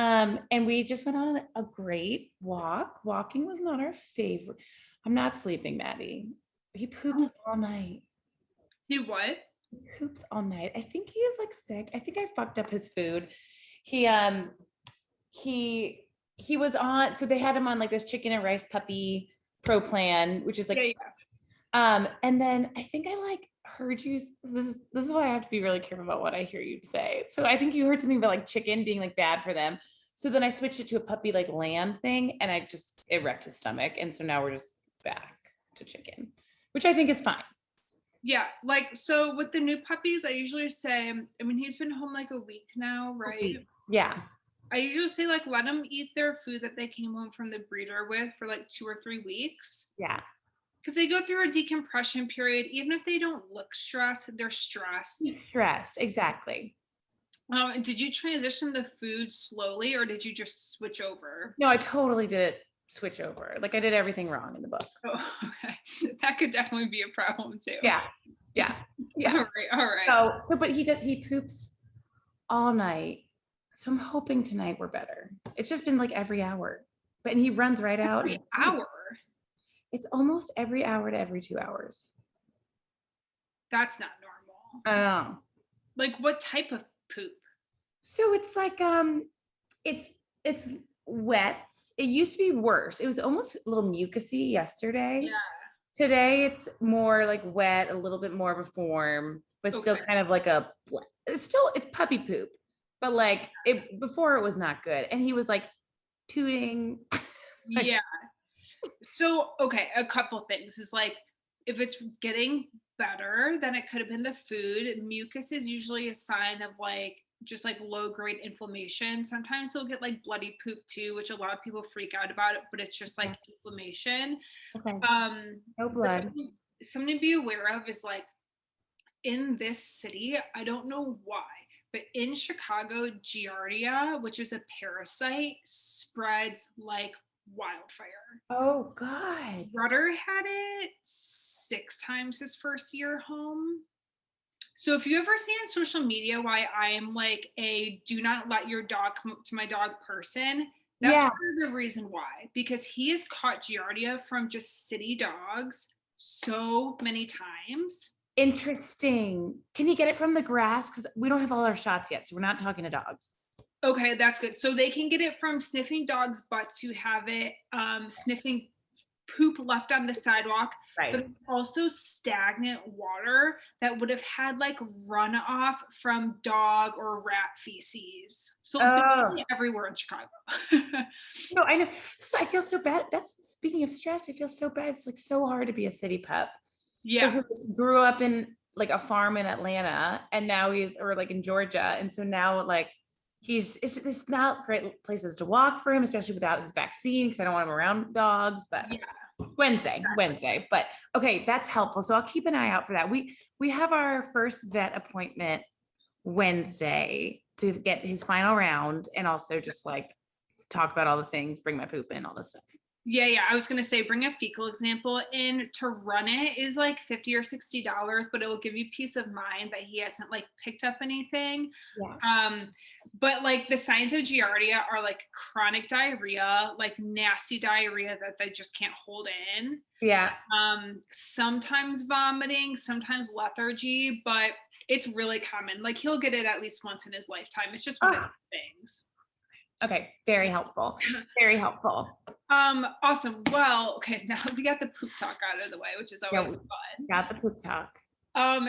And we just went on a great walk. Walking was not our favorite. I'm not sleeping, Maddie. He poops all night. He what? He poops all night. I think he is like sick. I think I fucked up his food. He he he was on, so they had him on like this chicken and rice puppy pro plan, which is like and then I think I like heard you, this is why I have to be really careful about what I hear you say. So I think you heard something about like chicken being like bad for them. So then I switched it to a puppy like lamb thing, and it wrecked his stomach. And so now we're just back to chicken, which I think is fine. Yeah, like, so with the new puppies, I usually say, I mean, he's been home like a week now, right? Yeah. I usually say, like, let them eat their food that they came home from the breeder with for like 2 or 3 weeks. Yeah. Because they go through a decompression period. Even if they don't look stressed, they're stressed. Stressed, exactly. Did you transition the food slowly, or did you just switch over? No, I totally did it switch over. Like I did everything wrong in the book. Oh, okay. That could definitely be a problem too. Yeah. Yeah. Yeah. All right. So but he poops all night. So I'm hoping tonight we're better. It's just been like every hour. But and he runs right out. Every hour? It's almost every hour to every 2 hours. That's not normal. I know. Like, what type of poop? So it's like it's wet. It used to be worse. It was almost a little mucusy yesterday. Yeah. Today it's more like wet, a little bit more of a form, but still kind of like it's puppy poop. But like before it was not good. And he was like tooting. Yeah. So, okay, a couple things is like, if it's getting better, then it could have been the food. Mucus is usually a sign of like just like low grade inflammation. Sometimes they'll get like bloody poop too, which a lot of people freak out about it, but it's just like inflammation. Okay. No blood. Something to be aware of is like, in this city, I don't know why, but in Chicago, Giardia, which is a parasite, spreads like wildfire. Oh God. Rudder had it 6 times his first year home. So if you ever see on social media why I am like a do not let your dog come up to my dog person, that's part of the reason why. Because he has caught Giardia from just city dogs so many times. Interesting. Can he get it from the grass? Because we don't have all our shots yet, so we're not talking to dogs. Okay, that's good. So they can get it from sniffing dogs' butts who have it, sniffing poop left on the sidewalk, but also stagnant water that would have had like runoff from dog or rat feces. So everywhere in Chicago. No, I know. So I feel so bad. That's speaking of stress, I feel so bad. It's like so hard to be a city pup. Yeah. He grew up in like a farm in Atlanta, and now or like in Georgia. And so now like it's not great places to walk for him, especially without his vaccine, because I don't want him around dogs. But Wednesday. But okay, that's helpful. So I'll keep an eye out for that. We have our first vet appointment Wednesday to get his final round, and also just like talk about all the things, bring my poop in, all this stuff. Yeah. I was going to say, bring a fecal example in. To run it is like $50 or $60, but it will give you peace of mind that he hasn't like picked up anything. Yeah. But like the signs of Giardia are like chronic diarrhea, like nasty diarrhea that they just can't hold in. Yeah. Sometimes vomiting, sometimes lethargy, but it's really common. Like he'll get it at least once in his lifetime. It's just one of the things. Okay, very helpful. Very helpful. Awesome. Well, okay, now we got the poop talk out of the way, which is always fun. Got the poop talk.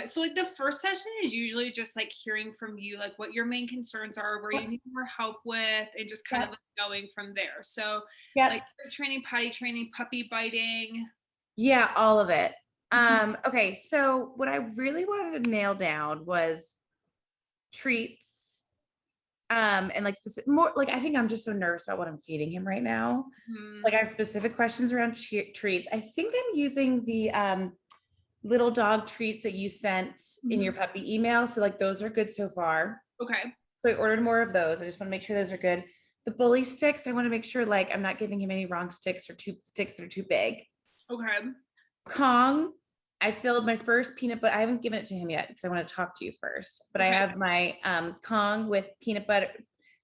So like the first session is usually just like hearing from you, like what your main concerns are, where you need more help with, and just kind of like going from there. So like training, potty training, puppy biting. Yeah, all of it. Okay, so what I really wanted to nail down was treats. And like specific more like I think I'm just so nervous about what I'm feeding him right now. Like I have specific questions around treats. I think I'm using the little dog treats that you sent in your puppy email. So like those are good so far. Okay. So I ordered more of those. I just want to make sure those are good. The bully sticks, I want to make sure like I'm not giving him any wrong sticks or sticks that are too big. Okay. Kong, I filled my first peanut butter. I haven't given it to him yet because I want to talk to you first. But I have my Kong with peanut butter,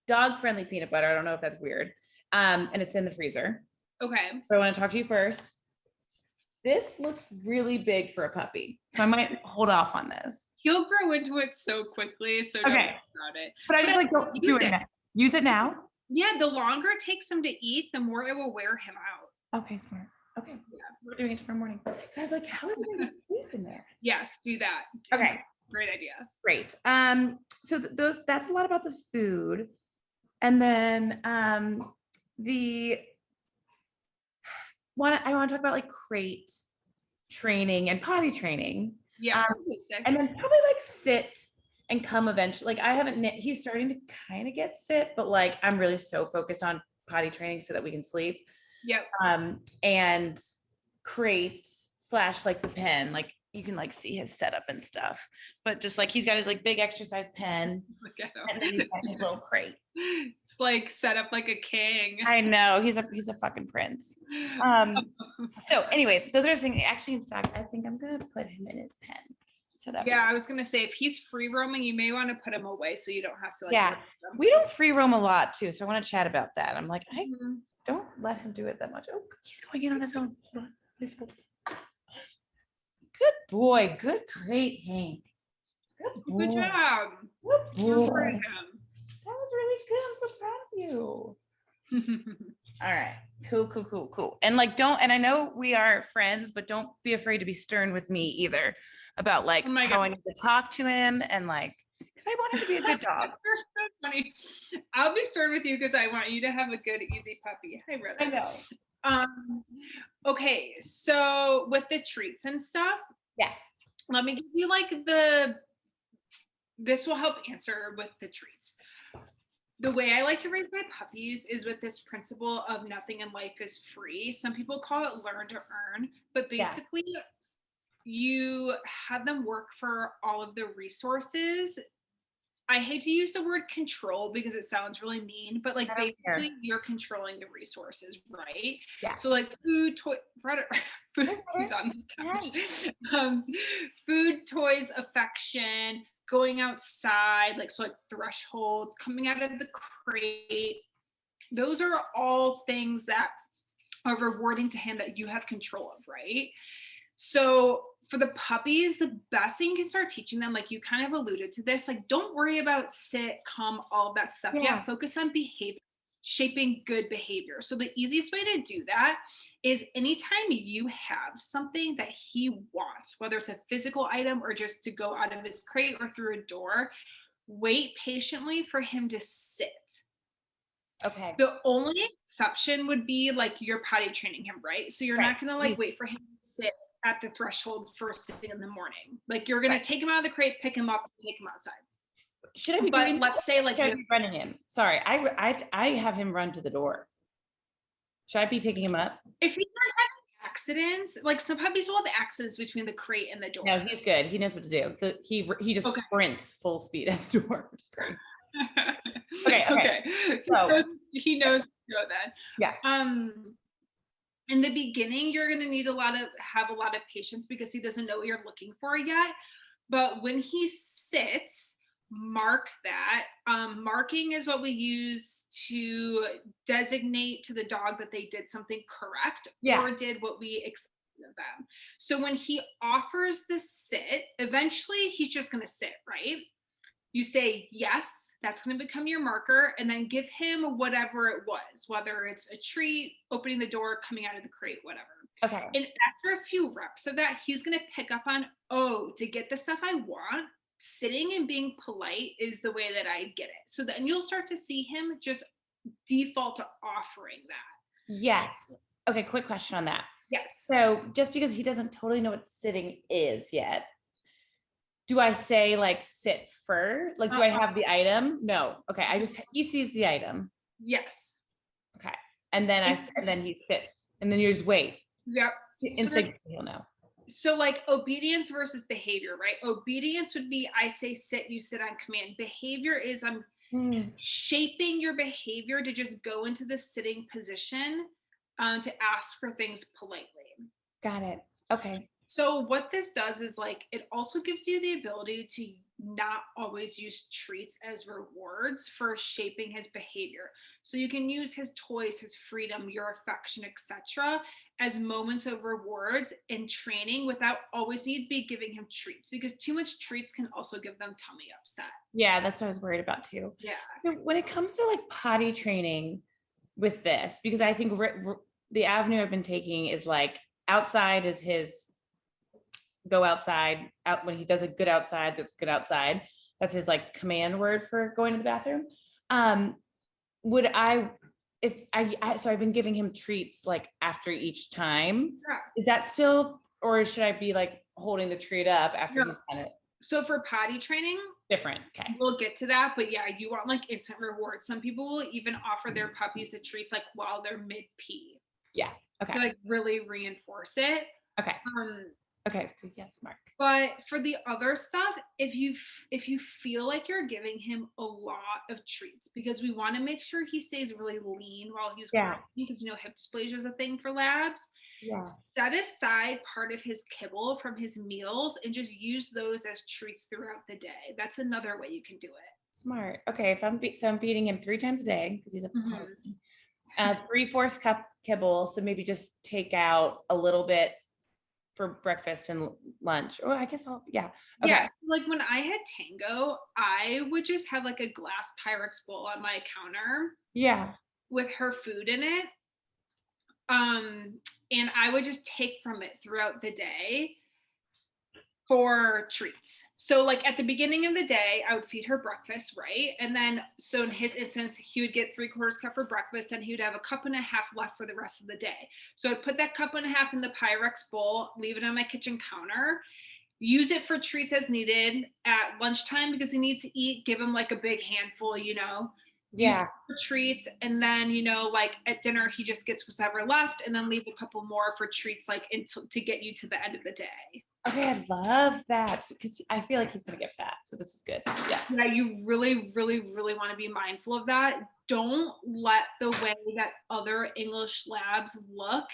dog-friendly peanut butter. I don't know if that's weird. And it's in the freezer. Okay. So I want to talk to you first. This looks really big for a puppy. So I might hold off on this. He'll grow into it so quickly, so don't worry about it. But I just like don't do it now. Use it now? Yeah, the longer it takes him to eat, the more it will wear him out. Okay, smart. Okay, yeah, we're doing it tomorrow morning. I was like, how is there space in there? Yes, do that. Okay. Great idea. Great. So that's a lot about the food. And then I want to talk about like crate training and potty training. Yeah. And then probably like sit and come eventually. Like I haven't, he's starting to kind of get sit, but like I'm really so focused on potty training so that we can sleep. Yep. And crates / like the pen, like you can like see his setup and stuff, but just like he's got his like big exercise pen and then he's got his little crate. It's like set up like a king. I know, he's a fucking prince. So anyways, those are things. Actually, in fact, I think I'm gonna put him in his pen. So that I was gonna say if he's free roaming, you may want to put him away so you don't have to like we don't free roam a lot too, so I want to chat about that. I'm like, I don't let him do it that much. Oh, he's going in on his own. Good boy. Good, great, Hank. Good boy. Good job. Good boy. That was really good. I'm so proud of you. All right. Cool. And like, and I know we are friends, but don't be afraid to be stern with me either about like how I need to talk to him and like, because I want him to be a good dog. You're so funny. I'll be stern with you because I want you to have a good, easy puppy. Hi, brother. I know. Okay, so with the treats and stuff, let me give you like this will help answer with the treats. The way I like to raise my puppies is with this principle of nothing in life is free. Some people call it learn to earn, but basically you have them work for all of the resources. I hate to use the word control because it sounds really mean, but like basically you're controlling the resources, right? Yeah. So like food, he's on the couch. Food, toys, affection, going outside, like thresholds, coming out of the crate. Those are all things that are rewarding to him that you have control of, right? So for the puppies, the best thing you can start teaching them, like you kind of alluded to this, like don't worry about sit, come, all of that stuff. Focus on behavior, shaping good behavior. So the easiest way to do that is anytime you have something that he wants, whether it's a physical item or just to go out of his crate or through a door, wait patiently for him to sit. Okay. The only exception would be like you're potty training him, right? So you're not gonna like wait for him to sit at the threshold first thing in the morning. Like you're gonna take him out of the crate, pick him up, and take him outside. Should I be doing let's say like you're running him? Sorry, I have him run to the door. Should I be picking him up? If he's not having accidents, like some puppies will have accidents between the crate and the door. No, he's good. He knows what to do. He just sprints full speed at the door. Which is great. Okay. So he knows to go then. Yeah. In the beginning, you're going to need have a lot of patience because he doesn't know what you're looking for yet. But when he sits, mark that. Marking is what we use to designate to the dog that they did something correct or did what we expected of them. So when he offers the sit, eventually he's just going to sit, right? You say, yes, that's going to become your marker, and then give him whatever it was, whether it's a treat, opening the door, coming out of the crate, whatever. Okay. And after a few reps of that, he's going to pick up on, to get the stuff I want, sitting and being polite is the way that I get it. So then you'll start to see him just default to offering that. Yes. Okay, quick question on that. Yes. So just because he doesn't totally know what sitting is yet, do I say like sit first? Like, do I have the item? No. Okay. He sees the item. Yes. Okay. And then he sits and then you just wait. Yep. Instinctively he'll know. So like obedience versus behavior, right? Obedience would be, I say sit, you sit on command. Behavior is I'm shaping your behavior to just go into the sitting position to ask for things politely. Got it. Okay. So what this does is like it also gives you the ability to not always use treats as rewards for shaping his behavior. So you can use his toys, his freedom, your affection, etc. as moments of rewards in training without always need to be giving him treats, because too much treats can also give them tummy upset. Yeah, that's what I was worried about too. Yeah. So when it comes to like potty training with this, because I think the avenue I've been taking is like outside is his go outside out when he does a good outside, that's good outside. That's his like command word for going to the bathroom. Would I, if so I've been giving him treats like after each time. Yeah. Is that still, or should I be like holding the treat up after he's done it? So for potty training, different. Okay. We'll get to that, but yeah, you want like instant rewards. Some people will even offer their puppies the treats like while they're mid pee. Yeah. Okay. To like really reinforce it. Okay. Okay. So yes, Mark. But for the other stuff, if you feel like you're giving him a lot of treats, because we want to make sure he stays really lean while he's growing, because you know hip dysplasia is a thing for labs. Yeah. Set aside part of his kibble from his meals and just use those as treats throughout the day. That's another way you can do it. Smart. Okay. If I'm feeding him 3 times a day because he's a 3/4 cup kibble. So maybe just take out a little bit for breakfast and lunch. Oh, I guess yeah. Okay. Yeah. Like when I had Tango, I would just have like a glass Pyrex bowl on my counter. Yeah. With her food in it. And I would just take from it throughout the day for treats. So like at the beginning of the day, I would feed her breakfast, right? And then, so in his instance, he would get 3/4 cup for breakfast and he would have 1.5 cups left for the rest of the day. So I'd put that 1.5 cups in the Pyrex bowl, leave it on my kitchen counter, use it for treats as needed at lunchtime because he needs to eat, give him like a big handful, you know, yeah, for treats. And then, you know, like at dinner, he just gets whatever left and then leave a couple more for treats, like to get you to the end of the day. Okay, I love that because I feel like he's gonna get fat, so this is good. Yeah. Yeah, you really, really, really want to be mindful of that. Don't let the way that other English labs look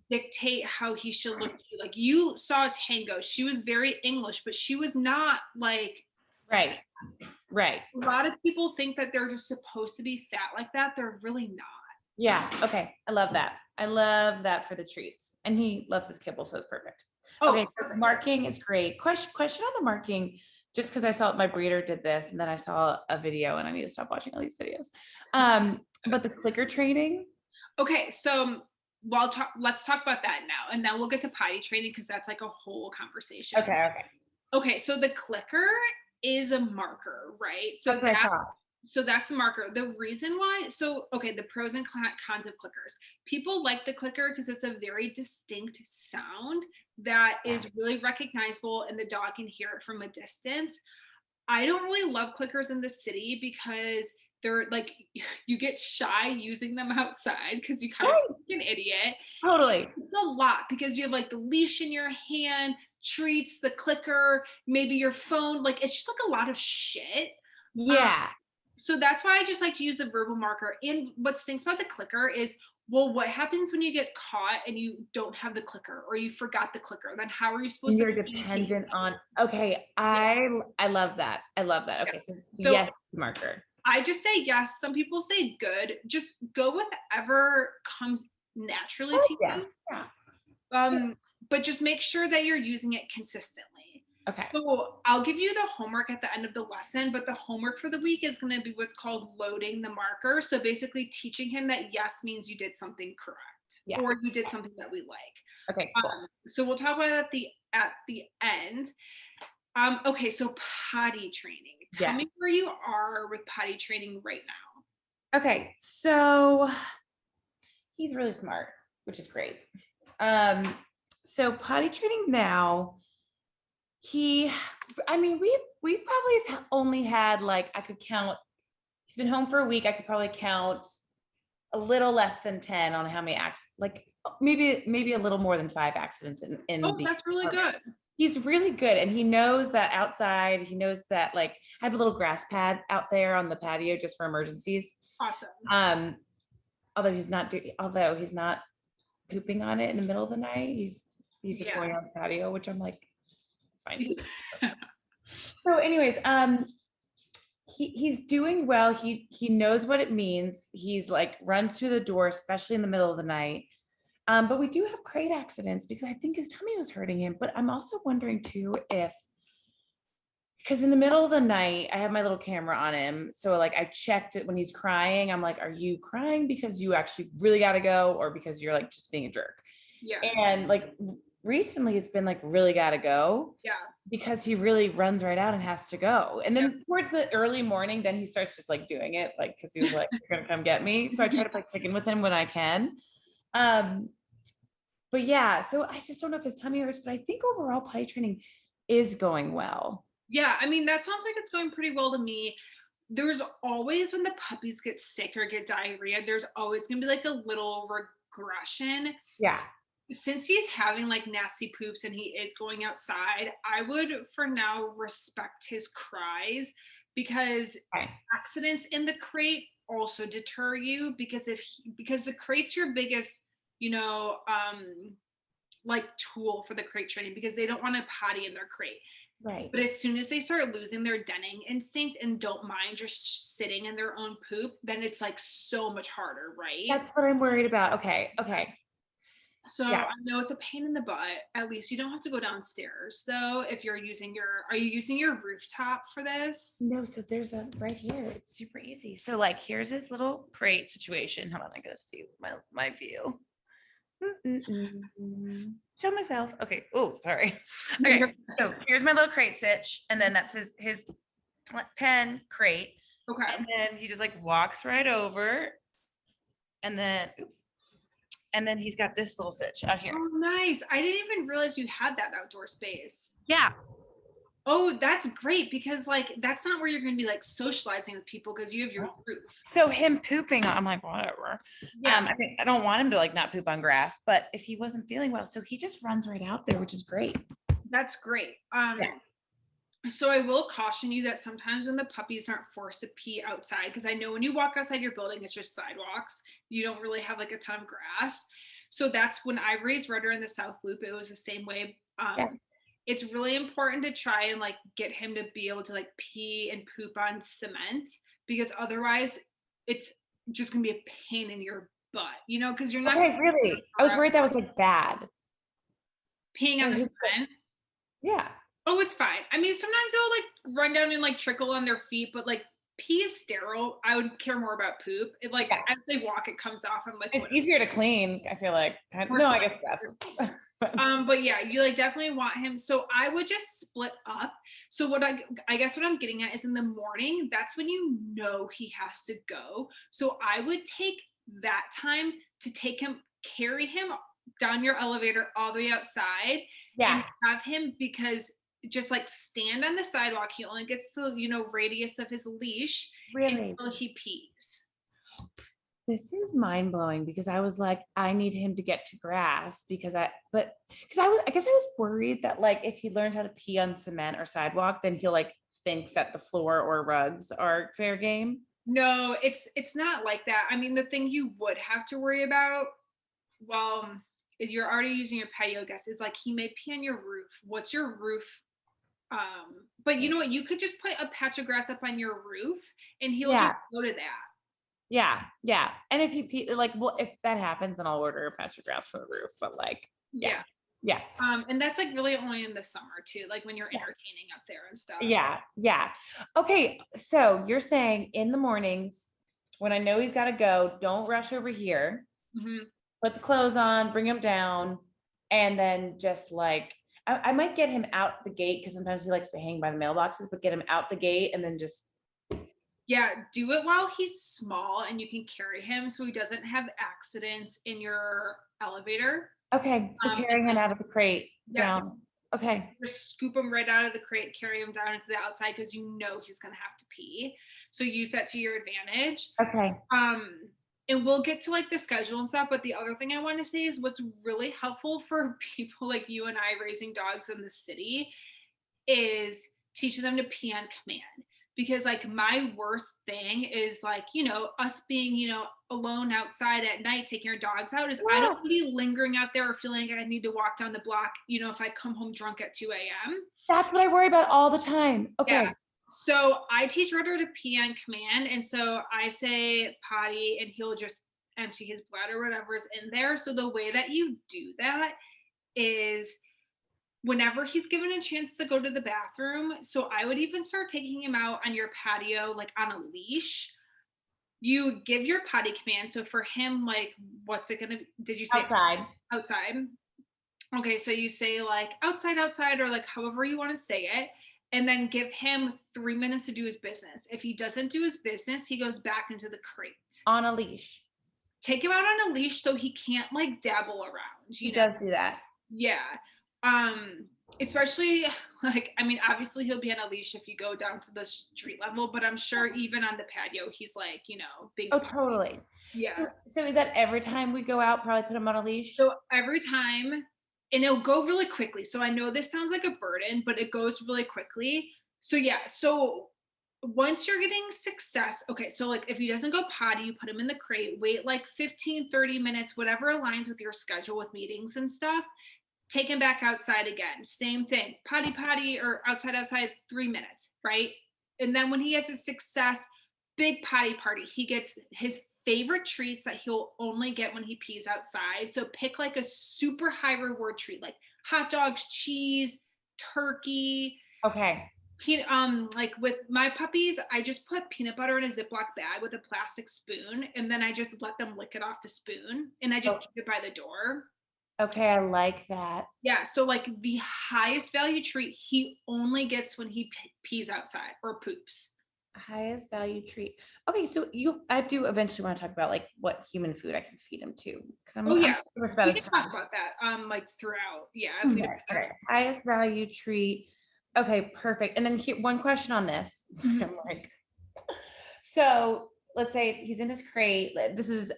dictate how he should look to you. Like you saw Tango, she was very English, but she was not like right. A lot of people think that they're just supposed to be fat like that. They're really not. Yeah. Okay. I love that. I love that for the treats, and he loves his kibble, so it's perfect. Okay, so marking is great. Question on the marking, just because I saw my breeder did this, and then I saw a video, and I need to stop watching all these videos. But the clicker training. Okay, so let's talk about that now, and then we'll get to potty training because that's like a whole conversation. Okay. So the clicker is a marker, right? So that's the marker. The reason why, the pros and cons of clickers. People like the clicker because it's a very distinct sound that is really recognizable and the dog can hear it from a distance. I don't really love clickers in the city because they're like, you get shy using them outside because you kind of look like an idiot. Totally. It's a lot because you have like the leash in your hand, treats, the clicker, maybe your phone. Like it's just like a lot of shit. Yeah. So that's why I just like to use the verbal marker. And what stinks about the clicker is, well, what happens when you get caught and you don't have the clicker or you forgot the clicker? Then how are you supposed to? You're dependent on. Okay, I love that. I love that. Okay, so yes, marker. I just say yes. Some people say good. Just go with whatever comes naturally to you. Yeah. But just make sure that you're using it consistently. Okay. So I'll give you the homework at the end of the lesson, but the homework for the week is going to be what's called loading the marker. So basically teaching him that yes means you did something correct or you did something that we like. Okay, cool. So we'll talk about it at the end. Okay, so potty training. Tell me where you are with potty training right now. Okay, so he's really smart, which is great. So potty training now, we've probably only had like, I could count, he's been home for a week. I could probably count a little less than 10 on how many accidents, like maybe a little more than 5 accidents in that's really good. He's really good. And he knows that outside, he knows that like I have a little grass pad out there on the patio just for emergencies. Awesome. Although he's not pooping on it in the middle of the night. He's He's just Yeah. going on the patio, which I'm like, it's fine. So anyways, he's doing well. He knows what it means. He's like runs through the door, especially in the middle of the night. But we do have crate accidents because I think his tummy was hurting him. But I'm also wondering too if, because in the middle of the night, I have my little camera on him. So like I checked it when he's crying. I'm like, are you crying because you actually really got to go, or because you're like just being a jerk? Yeah. And like recently it's been like really got to go. Yeah. Because he really runs right out and has to go. And then towards the early morning, then he starts just like doing it, like, because he was like, you're gonna come get me. So I try to play chicken with him when I can. But yeah, so I just don't know if his tummy hurts, but I think overall potty training is going well. Yeah, I mean, that sounds like it's going pretty well to me. There's always, when the puppies get sick or get diarrhea, there's always gonna be like a little regression. Yeah. Since he's having like nasty poops and he is going outside, I would for now respect his cries, because accidents in the crate also deter you, because because the crate's your biggest, like tool for the crate training, because they don't want to potty in their crate. Right. But as soon as they start losing their denning instinct and don't mind just sitting in their own poop, then it's like so much harder, right? That's what I'm worried about. Okay. So I know it's a pain in the butt. At least you don't have to go downstairs though. If you're using are you using your rooftop for this? No, so there's a right here. It's super easy. So like here's his little crate situation. Hold on, I gotta see my view. Show myself. Okay. Oh, sorry. Okay. So here's my little crate stitch, and then that's his pen crate. Okay. And then he just like walks right over, and then and then he's got this little stitch out here. Oh, nice. I didn't even realize you had that outdoor space. Yeah. Oh, that's great, because like that's not where you're going to be like socializing with people, because you have your roof. So him pooping, I'm like, whatever. Yeah. I don't want him to like not poop on grass, but if he wasn't feeling well, so he just runs right out there, which is great. That's great. So I will caution you that sometimes when the puppies aren't forced to pee outside, because I know when you walk outside your building, it's just sidewalks. You don't really have like a ton of grass. So that's when I raised Rudder in the South Loop. It was the same way. It's really important to try and like get him to be able to like pee and poop on cement, because otherwise it's just gonna be a pain in your butt, because you're not. Okay, really? I was worried that was like bad. Peeing on the cement? Yeah. Oh, it's fine. I mean, sometimes they'll like run down and like trickle on their feet, but like pee is sterile. I would care more about poop. It like as they walk, it comes off. I'm like, it's easier to clean. I feel like. No, I guess that's. But yeah, you like definitely want him. So I would just split up. So what I guess what I'm getting at is in the morning, that's when you know he has to go. So I would take that time to carry him down your elevator all the way outside. And have him, because just like stand on the sidewalk. He only gets the, radius of his leash until he pees. This is mind blowing, because I was like, I need him to get to grass because I guess I was worried that like if he learns how to pee on cement or sidewalk, then he'll like think that the floor or rugs are fair game. No, it's not like that. I mean, the thing you would have to worry about, well, if you're already using your patio guest, is like he may pee on your roof. What's your roof? But you know what? You could just put a patch of grass up on your roof and he'll just go to that. Yeah. And if he like, well, if that happens, then I'll order a patch of grass for the roof. But like, yeah. And that's like really only in the summer too, like when you're entertaining up there and stuff. Yeah. Okay, so you're saying in the mornings when I know he's got to go, don't rush over here. Mm-hmm. Put the clothes on, bring him down, and then just like I might get him out the gate, because sometimes he likes to hang by the mailboxes, but get him out the gate and then just do it while he's small and you can carry him so he doesn't have accidents in your elevator. Okay, so carrying him out of the crate down. Okay. Just scoop him right out of the crate, carry him down into the outside, because you know he's gonna have to pee. So use that to your advantage. Okay. And we'll get to like the schedule and stuff, but the other thing I want to say is what's really helpful for people like you and I raising dogs in the city is teaching them to pee on command. because like my worst thing is like, you know, us being, you know, alone outside at night taking our dogs out is I don't want to be lingering out there or feeling like I need to walk down the block, you know, if I come home drunk at 2 a.m. That's what I worry about all the time. Okay. Yeah. So I teach Ritter to pee on command. And so I say potty and he'll just empty his bladder, whatever's in there. So the way that you do that is whenever he's given a chance to go to the bathroom. So I would even start taking him out on your patio, like on a leash. You give your potty command. So for him, like, what's it gonna be? Did you say Outside? Outside. Okay, so you say like outside, outside, or like however you want to say it, and then give him 3 minutes to do his business. If he doesn't do his business, he goes back into the crate. On a leash. Take him out on a leash so he can't like dabble around. He does do that. Yeah. Especially like, I mean, obviously he'll be on a leash if you go down to the street level, but I'm sure even on the patio, he's like, you know, being. Oh, totally. Yeah. So is that every time we go out, probably put him on a leash? So every time, and it'll go really quickly. So I know this sounds like a burden, but it goes really quickly. So yeah. So once you're getting success, okay, so like if he doesn't go potty, you put him in the crate, wait like 15, 30 minutes, whatever aligns with your schedule with meetings and stuff. Take him back outside again. Same thing. Potty, or outside, 3 minutes, right? And then when he has a success, big potty party. He gets his favorite treats that he'll only get when he pees outside. So pick like a super high reward treat, like hot dogs, cheese, turkey. Okay. Like with my puppies, I just put peanut butter in a Ziploc bag with a plastic spoon, and then I just let them lick it off the spoon, and I just keep it by the door. Okay, I like that. Yeah, so like the highest value treat he only gets when he pees outside or poops. Highest value treat. Okay, so I do eventually want to talk about like what human food I can feed him too, because I'm curious about we can talk about that like throughout. Yeah. Okay. Highest value treat. Okay, perfect. And then one question on this. Mm-hmm. I'm like, so let's say he's in his crate. This is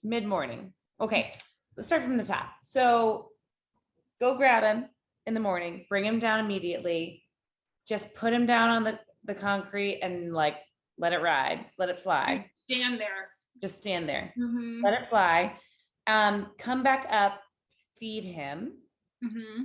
mid-morning. Okay, let's start from the top. So go grab him in the morning, bring him down immediately, just put him down on the concrete and like let it ride, let it fly. Stand there. Just stand there. Mm-hmm. Let it fly. Come back up, feed him. Mm-hmm.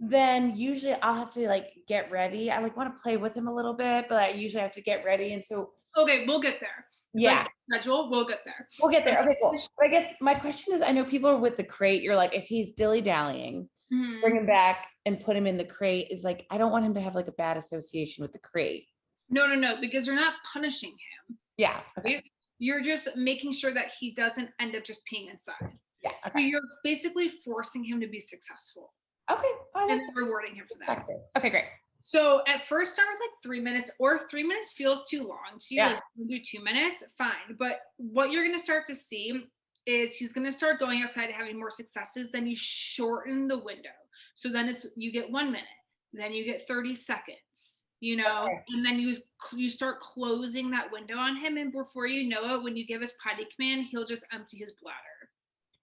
Then usually I'll have to like get ready. I like want to play with him a little bit, but I usually have to get ready. And so okay, we'll get there. Yeah. Like, schedule, we'll get there. We'll get there. Okay, cool. But I guess my question is, I know people are with the crate. You're like, if he's dilly-dallying, bring him back and put him in the crate is like, I don't want him to have like a bad association with the crate. No, because you're not punishing him. Yeah. Okay. Right? You're just making sure that he doesn't end up just peeing inside. Yeah. Okay. So you're basically forcing him to be successful. Okay. And rewarding him for that. Okay, great. So at first start with like 3 minutes, or 3 minutes feels too long. So you like do 2 minutes, fine. But what you're gonna start to see is he's gonna start going outside and having more successes. Then you shorten the window. So then you get 1 minute, then you get 30 seconds, you know, and then you start closing that window on him. And before you know it, when you give his potty command, he'll just empty his bladder.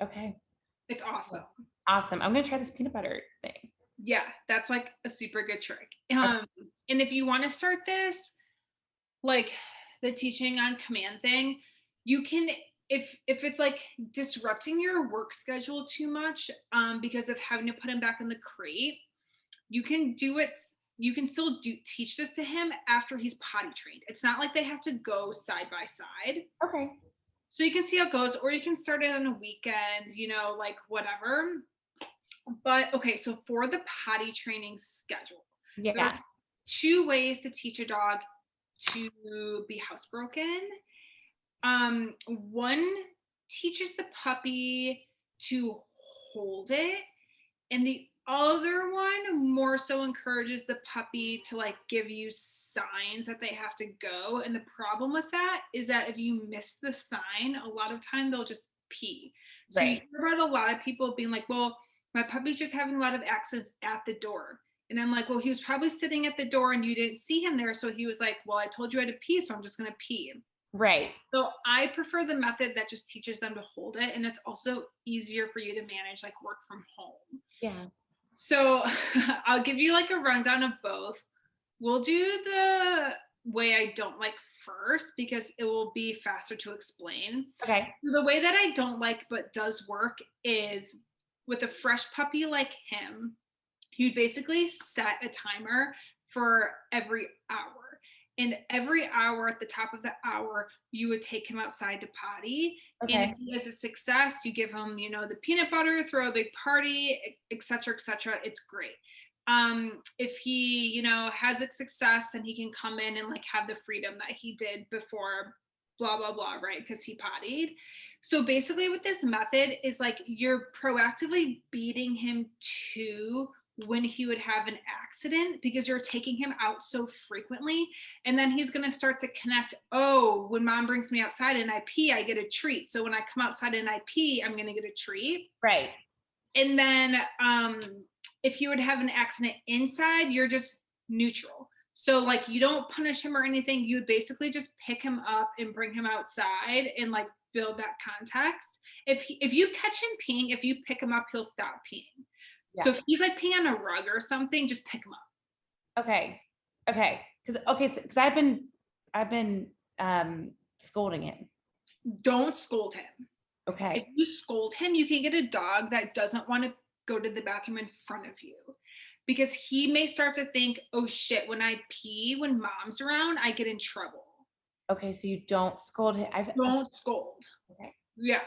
Okay. It's awesome. Awesome. I'm gonna try this peanut butter thing. Yeah, that's like a super good trick. And if you want to start this, like the teaching on command thing, you can, if it's like disrupting your work schedule too much, because of having to put him back in the crate, you can do it. You can still teach this to him after he's potty trained. It's not like they have to go side by side. Okay. So you can see how it goes, or you can start it on a weekend, you know, like whatever. But okay, so for the potty training schedule, there are 2 ways to teach a dog to be housebroken. One teaches the puppy to hold it, and the other one more so encourages the puppy to like give you signs that they have to go. And the problem with that is that if you miss the sign, a lot of time they'll just pee. So you hear about a lot of people being like, well, my puppy's just having a lot of accidents at the door. And I'm like, well, he was probably sitting at the door and you didn't see him there. So he was like, well, I told you I had to pee, so I'm just going to pee. Right. So I prefer the method that just teaches them to hold it. And it's also easier for you to manage like work from home. Yeah. So I'll give you like a rundown of both. We'll do the way I don't like first because it will be faster to explain. Okay. The way that I don't like but does work is with a fresh puppy like him, you'd basically set a timer for every hour. And every hour at the top of the hour, you would take him outside to potty. And if Okay. he has a success, you give him, the peanut butter, throw a big party, et cetera, et cetera. It's great. If he, has a success, then he can come in and like have the freedom that he did before, blah, blah, blah, right? Because he pottied. So basically, with this method is like you're proactively beating him to when he would have an accident because you're taking him out so frequently. And then he's going to start to connect, oh, when mom brings me outside and I pee, I get a treat. So when I come outside and I pee, I'm going to get a treat. Right. And then if you would have an accident inside, you're just neutral. So like you don't punish him or anything. You would basically just pick him up and bring him outside and like build that context. If you catch him peeing, if you pick him up, he'll stop peeing. Yeah. So if he's like peeing on a rug or something, just pick him up. Okay. Because I've been scolding him. Don't scold him. Okay. If you scold him, you can get a dog that doesn't want to go to the bathroom in front of you because he may start to think, oh shit, when I pee, when mom's around, I get in trouble. Okay. So you don't scold him. Don't scold. Okay. Yeah.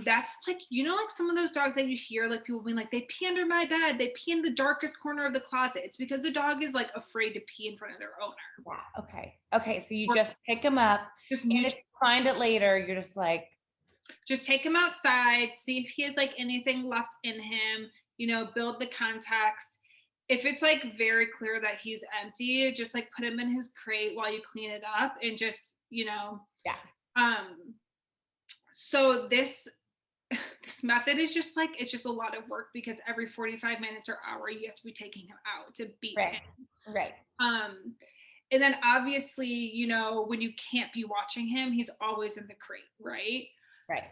That's like, like some of those dogs that you hear, like people being like, they pee under my bed, they pee in the darkest corner of the closet. It's because the dog is like afraid to pee in front of their owner. Yeah. Okay. So you just pick him up. Just and if you find it later, you're just like, just take him outside, see if he has like anything left in him, build the context. If it's like very clear that he's empty, just like put him in his crate while you clean it up and just, yeah. So this method is just like, it's just a lot of work because every 45 minutes or hour, you have to be taking him out to beat him. Right. And then obviously, when you can't be watching him, he's always in the crate, right? Right.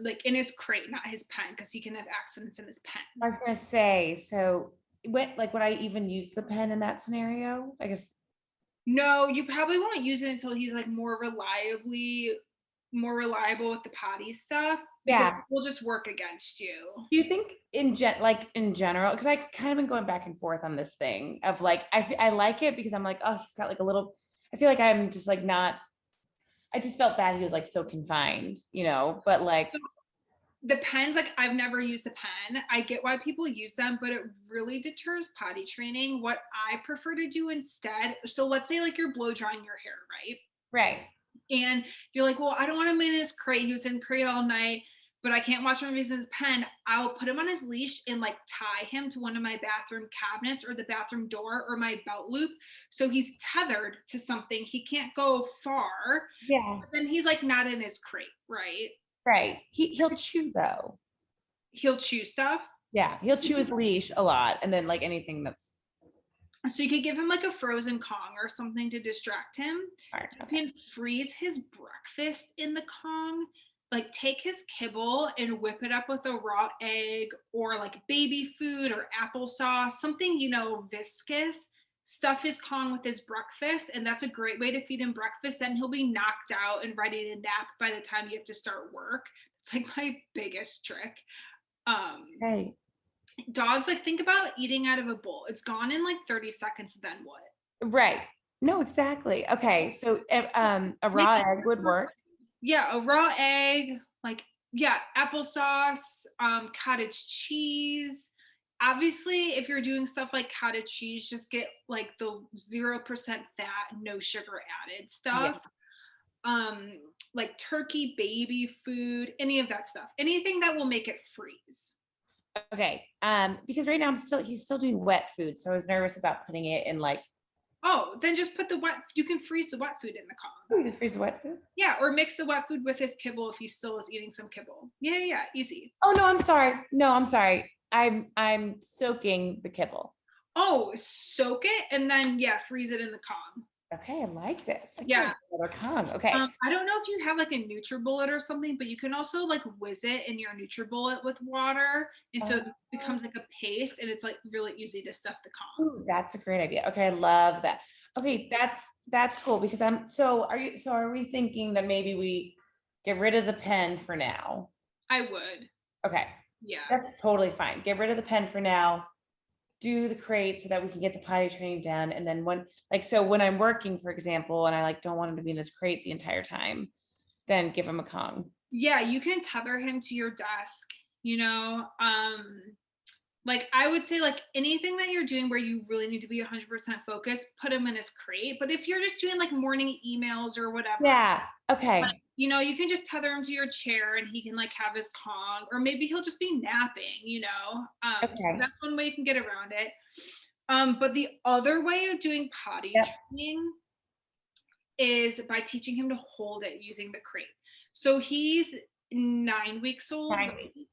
Like in his crate, not his pen, because he can have accidents in his pen. I was gonna say, so would I even use the pen in that scenario? I guess. No, you probably won't use it until he's like more reliable with the potty stuff. Because it will just work against you. Do you think in general, because I kind of been going back and forth on this thing of like, I like it because I'm like, oh, he's got like a little, I feel like I'm just like not, I just felt bad he was like so confined, but like. So the pens, like I've never used a pen. I get why people use them, but it really deters potty training. What I prefer to do instead, so let's say like you're blow drying your hair, right? Right. And you're like, well, I don't want him in his crate. He was in crate all night, but I can't watch him if he's in his pen. I'll put him on his leash and like tie him to one of my bathroom cabinets or the bathroom door or my belt loop. So he's tethered to something. He can't go far. Yeah. But then he's like not in his crate, right? Right. He'll chew though. He'll chew stuff. Yeah. He'll chew his leash a lot. And then like anything that's. So you could give him like a frozen Kong or something to distract him. Right, okay. You can freeze his breakfast in the Kong. Like take his kibble and whip it up with a raw egg or like baby food or applesauce, something, viscous. Stuff his Kong with his breakfast. And that's a great way to feed him breakfast. Then he'll be knocked out and ready to nap by the time you have to start work. It's like my biggest trick. Hey. Dogs, like think about eating out of a bowl. It's gone in like 30 seconds. Then what? Right. No, exactly. Okay. So a raw egg would work. Yeah. A raw egg, like, yeah, applesauce, cottage cheese. Obviously, if you're doing stuff like cottage cheese, just get like the 0% fat, no sugar added stuff. Yeah. Like turkey, baby food, any of that stuff. Anything that will make it freeze. Okay. Because right now he's still doing wet food. So I was nervous about putting it in like. Oh, then just put you can freeze the wet food in the Kong. Oh, you just freeze the wet food? Yeah, or mix the wet food with his kibble if he still is eating some kibble. Yeah, easy. Oh, no, I'm sorry. I'm soaking the kibble. Oh, soak it and then, freeze it in the Kong. Okay, I like this. Yeah. Another Kong. Okay. I don't know if you have like a NutriBullet or something, but you can also like whiz it in your NutriBullet with water, and so it becomes like a paste, and it's like really easy to stuff the Kong. Ooh, that's a great idea. Okay, I love that. Okay, that's cool because are we thinking that maybe we get rid of the pen for now? I would. Okay, Yeah. that's totally fine. Get rid of the pen for now. Do the crate so that we can get the potty training done. And then when I'm working, for example, and I like don't want him to be in his crate the entire time, then give him a Kong. Yeah, you can tether him to your desk, you know. Like I would say like anything that you're doing where you really need to be 100% focused, put him in his crate. But if you're just doing like morning emails or whatever, Yeah. Okay. like, you know, you can just tether him to your chair and he can like have his Kong, or maybe he'll just be napping, you know. Okay. So that's one way you can get around it. But the other way of doing potty training is by teaching him to hold it using the crate. So he's 9 weeks old. 9 weeks.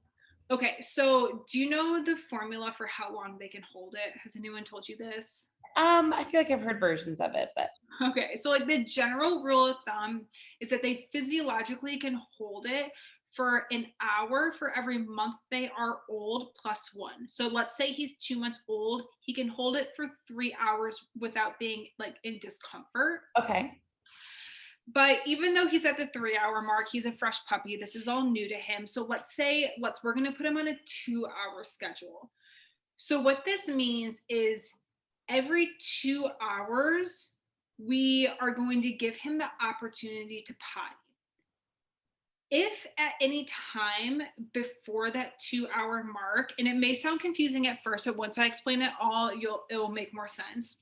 Okay, so do you know the formula for how long they can hold it? Has anyone told you this? I feel like I've heard versions of it, but Okay, so like the general rule of thumb is that they physiologically can hold it for an hour for every month they are old plus one. So let's say he's 2 months old, he can hold it for 3 hours without being like in discomfort. okay. But even though he's at the 3 hour mark, he's a fresh puppy. This is all new to him. So we're going to put him on a 2 hour schedule. So what this means is every 2 hours, we are going to give him the opportunity to potty. If at any time before that 2 hour mark, and it may sound confusing at first, but once I explain it all, it will make more sense.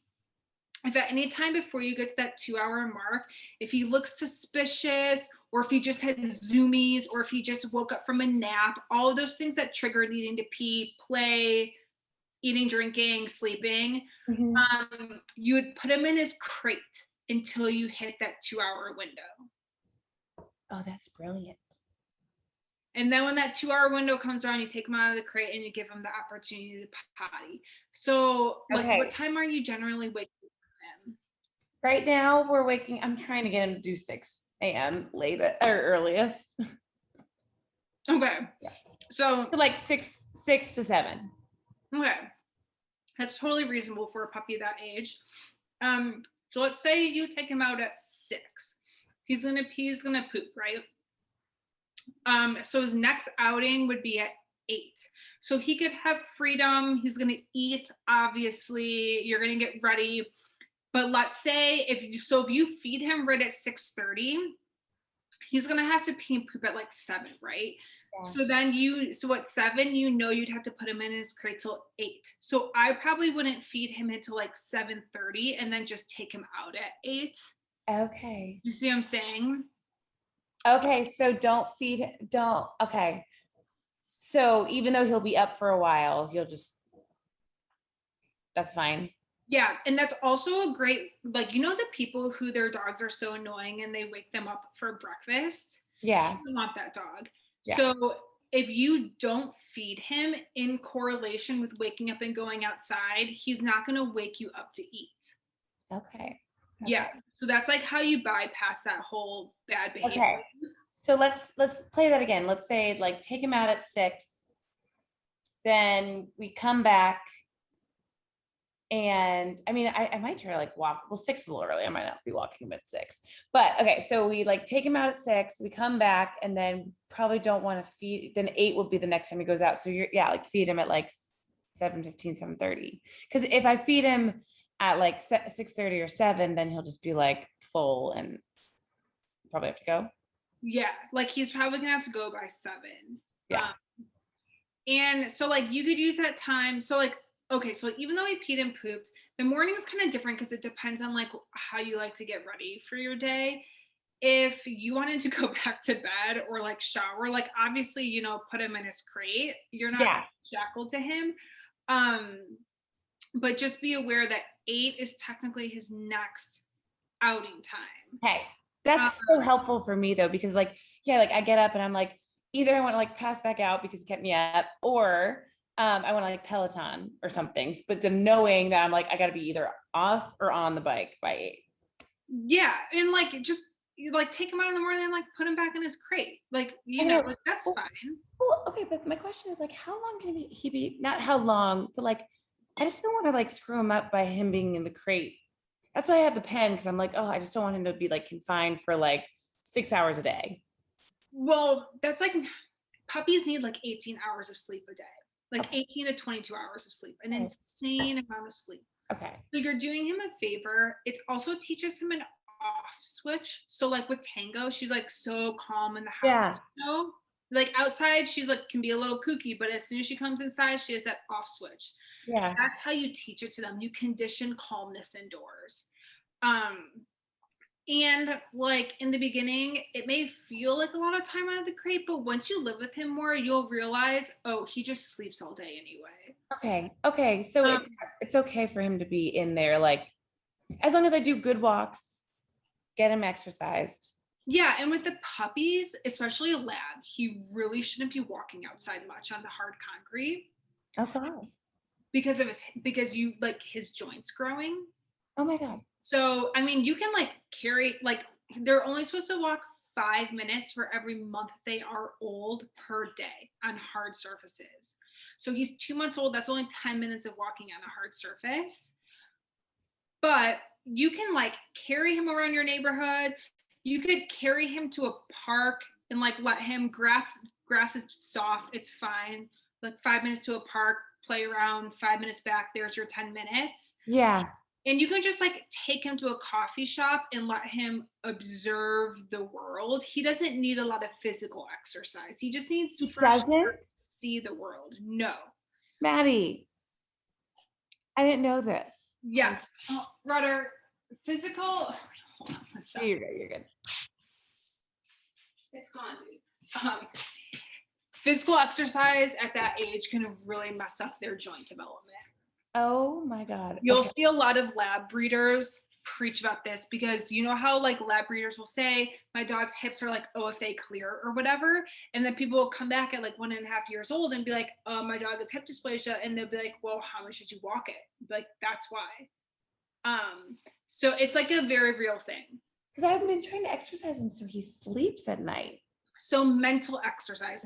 If at any time before you get to that 2 hour mark, if he looks suspicious, or if he just had zoomies, or if he just woke up from a nap, all of those things that trigger needing to pee, play, eating, drinking, sleeping, you would put him in his crate until you hit that 2 hour window. Oh, that's brilliant. And then when that 2 hour window comes around, you take him out of the crate and you give him the opportunity to potty. So like, what time are you generally waking up him? Right now I'm trying to get him to do 6 a.m. late or earliest. Okay. Yeah. So like 6 to 7. Okay. That's totally reasonable for a puppy that age. So let's say you take him out at 6. He's gonna pee, he's gonna poop, right? So his next outing would be at 8. So he could have freedom. He's gonna eat, obviously. You're gonna get ready. But let's say if you feed him right at 6:30, he's gonna have to pee and poop at like 7, right? Yeah. So at 7, you'd have to put him in his crate till 8. So I probably wouldn't feed him until like 7:30 and then just take him out at 8. Okay. You see what I'm saying? Okay, so okay. So even though he'll be up for a while, that's fine. Yeah, and that's also a great, like, you know, the people who their dogs are so annoying and they wake them up for breakfast? Yeah. You want that dog. Yeah. So if you don't feed him in correlation with waking up and going outside, he's not going to wake you up to eat. Okay. Yeah. So that's like how you bypass that whole bad behavior. Okay. So let's play that again. Let's say like take him out at 6. Then we come back. And I mean, I might try to like walk. Well, 6 is a little early. I might not be walking him at 6. But okay, so we like take him out at 6. We come back, and then probably don't want to feed. Then 8 will be the next time he goes out. So like feed him at like 7:15, 7:30. Because if I feed him at like 6:30 or 7, then he'll just be like full and probably have to go. Yeah, like he's probably gonna have to go by 7. Yeah. And so like you could use that time. So like, okay, so even though he peed and pooped, the morning is kind of different because it depends on like how you like to get ready for your day. If you wanted to go back to bed or like shower, like obviously, you know, put him in his crate. You're not shackled to him. But just be aware that 8 is technically his next outing time. Hey, that's so helpful for me though, because like I get up and I'm like, either I want to like pass back out because it kept me up, or I want to like Peloton or something. But knowing that I'm like, I got to be either off or on the bike by 8. Yeah, and like just you like take him out in the morning and like put him back in his crate. Like, you know, like that's Well, fine. well, okay, but my question is like, how long can he be? Not how long, but like, I just don't want to like screw him up by him being in the crate. That's why I have the pen because I'm like, oh, I just don't want him to be like confined for like 6 hours a day. Well, that's like puppies need like 18 hours of sleep a day, like Okay. 18 to 22 hours of sleep, an Okay. insane amount of sleep. Okay. So you're doing him a favor. It also teaches him an off switch. So like with Tango, she's like so calm in the Yeah. house, you know? Like outside, she's like can be a little kooky, but as soon as she comes inside, she has that off switch. Yeah. That's how you teach it to them. You condition calmness indoors. Um, and like in the beginning, it may feel like a lot of time out of the crate, but once you live with him more, you'll realize, oh, he just sleeps all day anyway. Okay. Okay. So Um, it's okay for him to be in there, like as long as I do good walks, get him exercised. yeah, and with the puppies, especially a lab, he really shouldn't be walking outside much on the hard concrete Oh God. because you like his joints growing. Oh my God. So, I mean, you can like carry, like, they're only supposed to walk 5 minutes for every month they are old per day on hard surfaces. So he's 2 months old. That's only 10 minutes of walking on a hard surface. But you can like carry him around your neighborhood. You could carry him to a park and like let him grass is soft. It's fine. Like 5 minutes to a park, play around, 5 minutes back. There's your 10 minutes. Yeah. And you can just like take him to a coffee shop and let him observe the world. He doesn't need a lot of physical exercise. He just needs He fresh air doesn't? to see the world. No. Maddie, I didn't know this. Yes. Oh, Rudder, physical. Hold on one second. You're good. It's gone, dude. Physical exercise at that age can really mess up their joint development. Oh my God. You'll Okay. see a lot of lab breeders preach about this because you know how like lab breeders will say my dog's hips are like OFA clear or whatever, and then people will come back at like 1.5 years old and be like, oh, my dog has hip dysplasia, and they'll be like, well, how much did you walk it? Like that's why. So it's like a very real thing. Because I've been trying to exercise him so he sleeps at night. So mental exercise,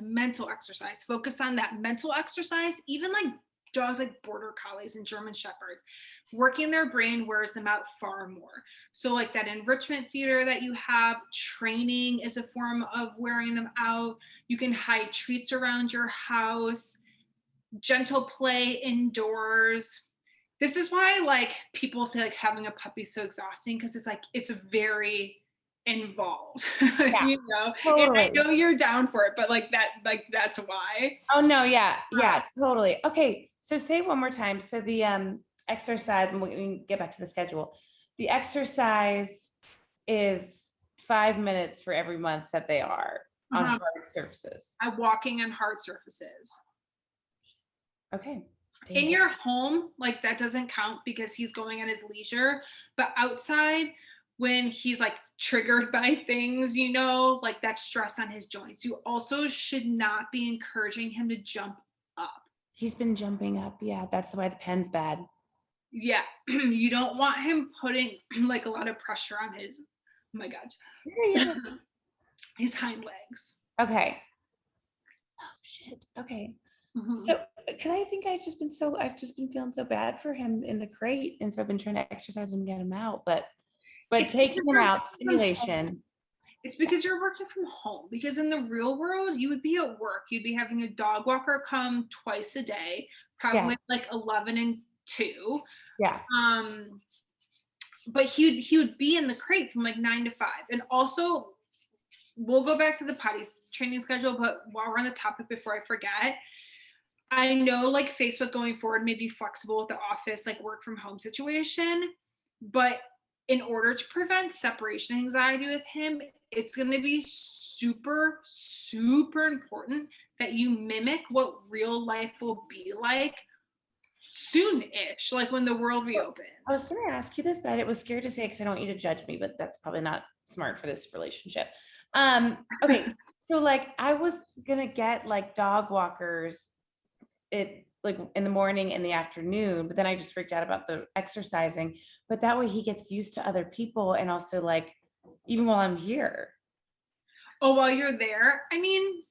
focus on that mental exercise. Even like dogs like border collies and German shepherds, working their brain wears them out far more. So like that enrichment feeder that you have, training is a form of wearing them out. You can hide treats around your house, gentle play indoors. This is why like people say like having a puppy is so exhausting, because it's like it's very involved. Yeah, you know, totally. and I know you're down for it, but like that's why. Oh no, yeah, totally. Okay, so say it one more time. So the exercise, and we can get back to the schedule. The exercise is 5 minutes for every month that they are on hard surfaces. I'm walking on hard surfaces. Okay. In your home, like that doesn't count because he's going at his leisure, but outside when he's like triggered by things, you know, like that stress on his joints, you also should not be encouraging him to jump up. He's been jumping up. Yeah, that's why the pen's bad. Yeah, you don't want him putting like a lot of pressure on his, oh my God, his hind legs. Okay. Oh shit. Okay. Mm-hmm. So, because I think I've just been feeling so bad for him in the crate, and so I've been trying to exercise him, get him out, but taking him out, stimulation. It's because you're working from home. Because in the real world, you would be at work. You'd be having a dog walker come twice a day, probably like 11 and 2. Yeah. But he would be in the crate from like 9 to 5. And also, we'll go back to the potty training schedule, but while we're on the topic, before I forget, I know like Facebook going forward may be flexible with the office, like work from home situation, but in order to prevent separation anxiety with him, it's going to be super, super important that you mimic what real life will be like soon-ish, like when the world reopens. I was going to ask you this, but I was scared to say because I don't want you to judge me, but that's probably not smart for this relationship. Okay, so like I was going to get like dog walkers like in the morning and the afternoon, but then I just freaked out about the exercising. But that way he gets used to other people and also like even while I'm here. Oh, while you're there, I mean,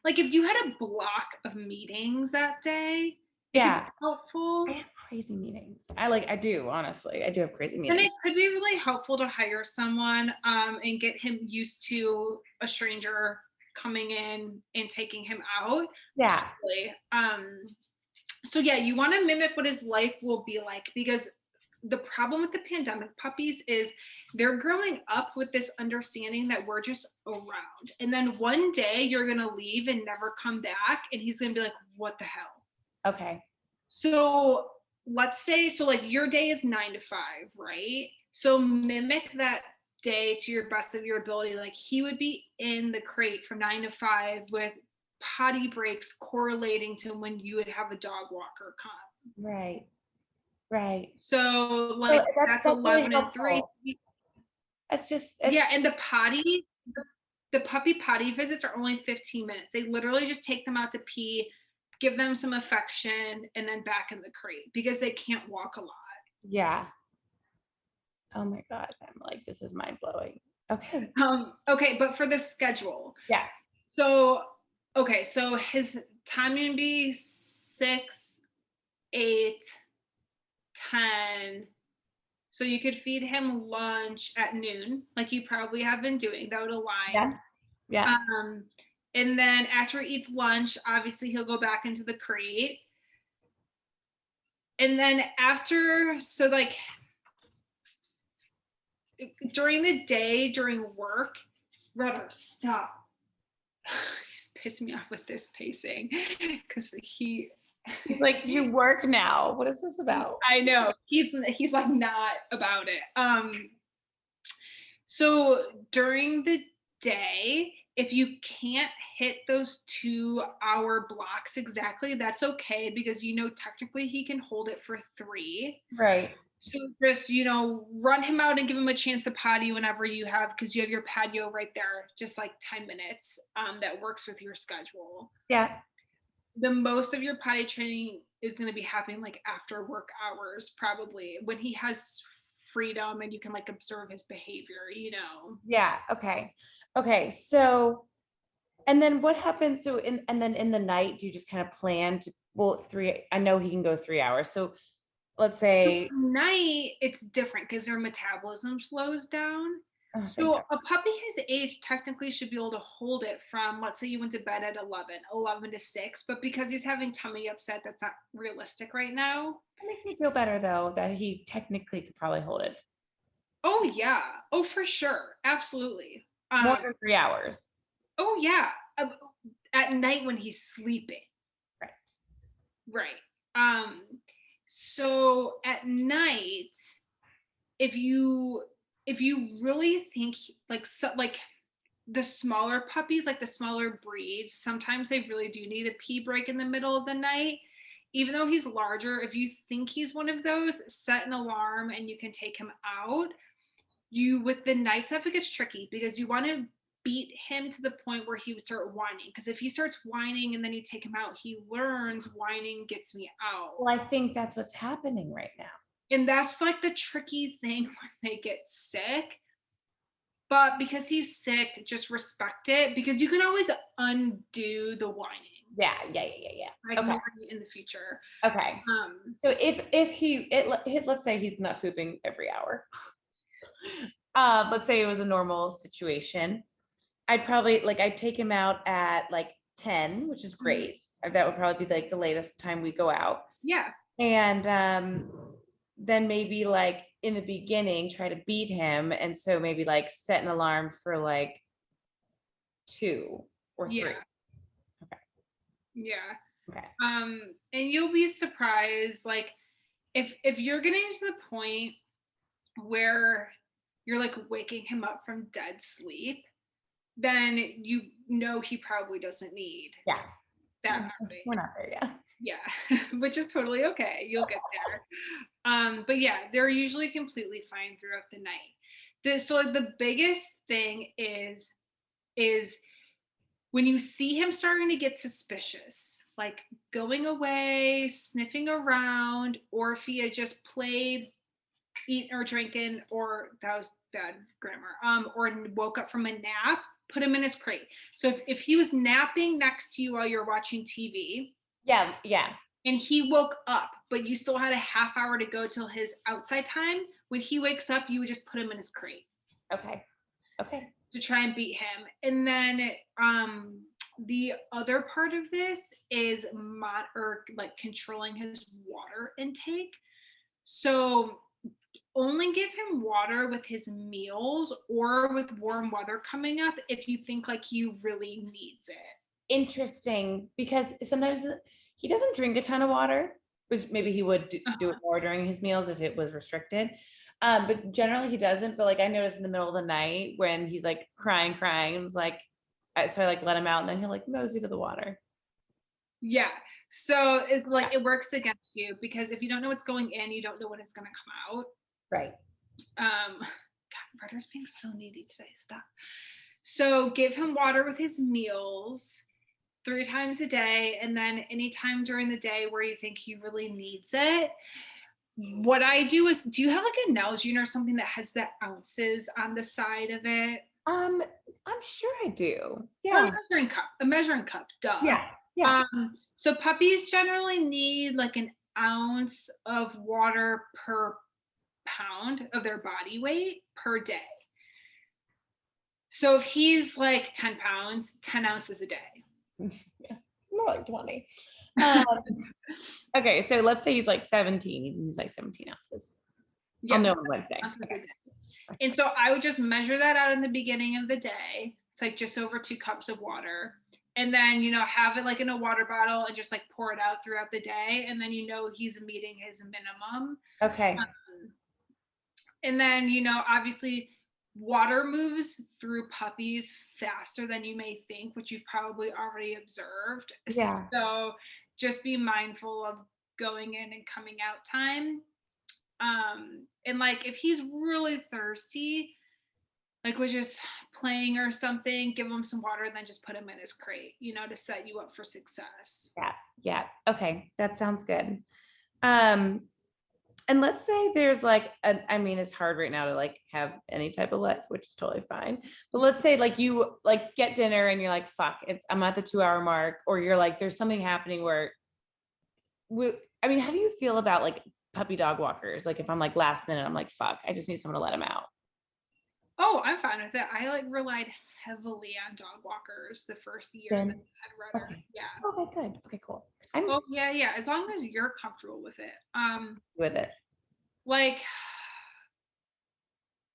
like if you had a block of meetings that day, it could Yeah. be helpful. I have crazy meetings. I do, honestly. I do have crazy And meetings. it could be really helpful to hire someone and get him used to a stranger coming in and taking him out. Yeah. Totally. So yeah, you want to mimic what his life will be like, because the problem with the pandemic puppies is they're growing up with this understanding that we're just around. And then one day you're going to leave and never come back. And he's going to be like, what the hell? Okay. So let's say, so like your day is 9 to 5, right? So mimic that day to your best of your ability. Like he would be in the crate from 9 to 5 with potty breaks correlating to when you would have a dog walker come. Right. Right. So like that's 11 really and 3. It's just Yeah, and the puppy potty visits are only 15 minutes. They literally just take them out to pee, give them some affection, and then back in the crate because they can't walk a lot. yeah. Oh my God. I'm like, this is mind blowing. Okay. Okay, but for the schedule. Yeah. So okay, so his time would be 6, 8, 10. So you could feed him lunch at noon, like you probably have been doing. That would align. Yeah. Yeah. And then after he eats lunch, obviously he'll go back into the crate. And then after, so like during the day, during work, Rudder, stop. He's pissing me off with this pacing because He's like, you work now. What is this about? I know. He's like not about it. So during the day, if you can't hit those 2-hour blocks exactly, that's okay, because technically he can hold it for 3. Right. So just, run him out and give him a chance to potty whenever you have, because you have your patio right there, just like 10 minutes, that works with your schedule. Yeah. The most of your potty training is going to be happening like after work hours, probably when he has freedom and you can like observe his behavior, Yeah. Okay. Okay. So, and then what happens? So, and then in the night, do you just kind of plan to, well, I know he can go 3 hours. So let's say night, it's different because their metabolism slows down. So a puppy his age technically should be able to hold it from, let's say you went to bed at 11 to 6, but because he's having tummy upset, that's not realistic right now. It makes me feel better though, that he technically could probably hold it. Oh yeah. Oh, for sure. Absolutely. More than 3 hours. Oh yeah. At night when he's sleeping. Right. So at night, if you really think like the smaller puppies, like the smaller breeds, sometimes they really do need a pee break in the middle of the night. Even though he's larger, if you think he's one of those, set an alarm and you can take him out. With the night stuff, it gets tricky because you want to beat him to the point where he would start whining. Because if he starts whining and then you take him out, he learns whining gets me out. Well, I think that's what's happening right now. And that's like the tricky thing when they get sick. But because he's sick, just respect it, because you can always undo the whining. Yeah. Okay. In the future. Okay. So if let's say he's not pooping every hour. Let's say it was a normal situation. I'd take him out at like 10, which is great. That would probably be like the latest time we go out. Yeah. And then maybe like in the beginning, try to beat him. And so maybe like set an alarm for like 2 or 3. Yeah. Okay. Yeah. Okay. And you'll be surprised, like if you're getting to the point where you're like waking him up from dead sleep, then he probably doesn't need that. We're not there yet. Yeah, which is totally okay. You'll get there. But yeah, they're usually completely fine throughout the night. So the biggest thing is when you see him starting to get suspicious, like going away, sniffing around, or if he had just played, eaten or drinking, or that was bad grammar, or woke up from a nap, put him in his crate. So if he was napping next to you while you're watching TV. Yeah. And he woke up, but you still had a half hour to go till his outside time. When he wakes up, you would just put him in his crate. Okay. To try and beat him. And then the other part of this is like controlling his water intake. So only give him water with his meals or with warm weather coming up if you think like he really needs it. Interesting, because sometimes he doesn't drink a ton of water, which maybe he would do it more during his meals if it was restricted. But generally he doesn't. But like I noticed in the middle of the night when he's like crying, and it's like, so I like let him out, and then he'll like mosey to the water. Yeah. So it like it works against you, because if you don't know what's going in, you don't know when it's going to come out. Right. God, Rudder's being so needy today. Stop. So give him water with his meals 3 times a day, and then anytime during the day where you think he really needs it. What I do is, do you have like a Nalgene or something that has the ounces on the side of it? I'm sure I do. Yeah. Or a measuring cup. Duh. Yeah. So puppies generally need like an ounce of water per pound of their body weight per day. So if he's like 10 pounds, 10 ounces a day. Yeah, more like 20. Okay, so let's say he's like 17. He's like 17 ounces. Yes, I'll know on Wednesday. Ounces a day. And so I would just measure that out in the beginning of the day. It's like just over 2 cups of water. And then, have it like in a water bottle and just like pour it out throughout the day. And then, he's meeting his minimum. Okay. And then, obviously water moves through puppies faster than you may think, which you've probably already observed. Yeah. So just be mindful of going in and coming out time. And like if he's really thirsty, like was just playing or something, give him some water and then just put him in his crate, to set you up for success. Yeah. Okay. That sounds good. And let's say there's like, it's hard right now to like have any type of life, which is totally fine. But let's say like you like get dinner and you're like, fuck, I'm at the 2-hour mark, or you're like, there's something happening where, how do you feel about like puppy dog walkers? Like if I'm like last minute, I'm like, fuck, I just need someone to let him out. Oh, I'm fine with it. I like relied heavily on dog walkers the first year that I had Rudder. Okay. Yeah. Okay, good. Okay, cool. Yeah. As long as you're comfortable with it. With it. Like,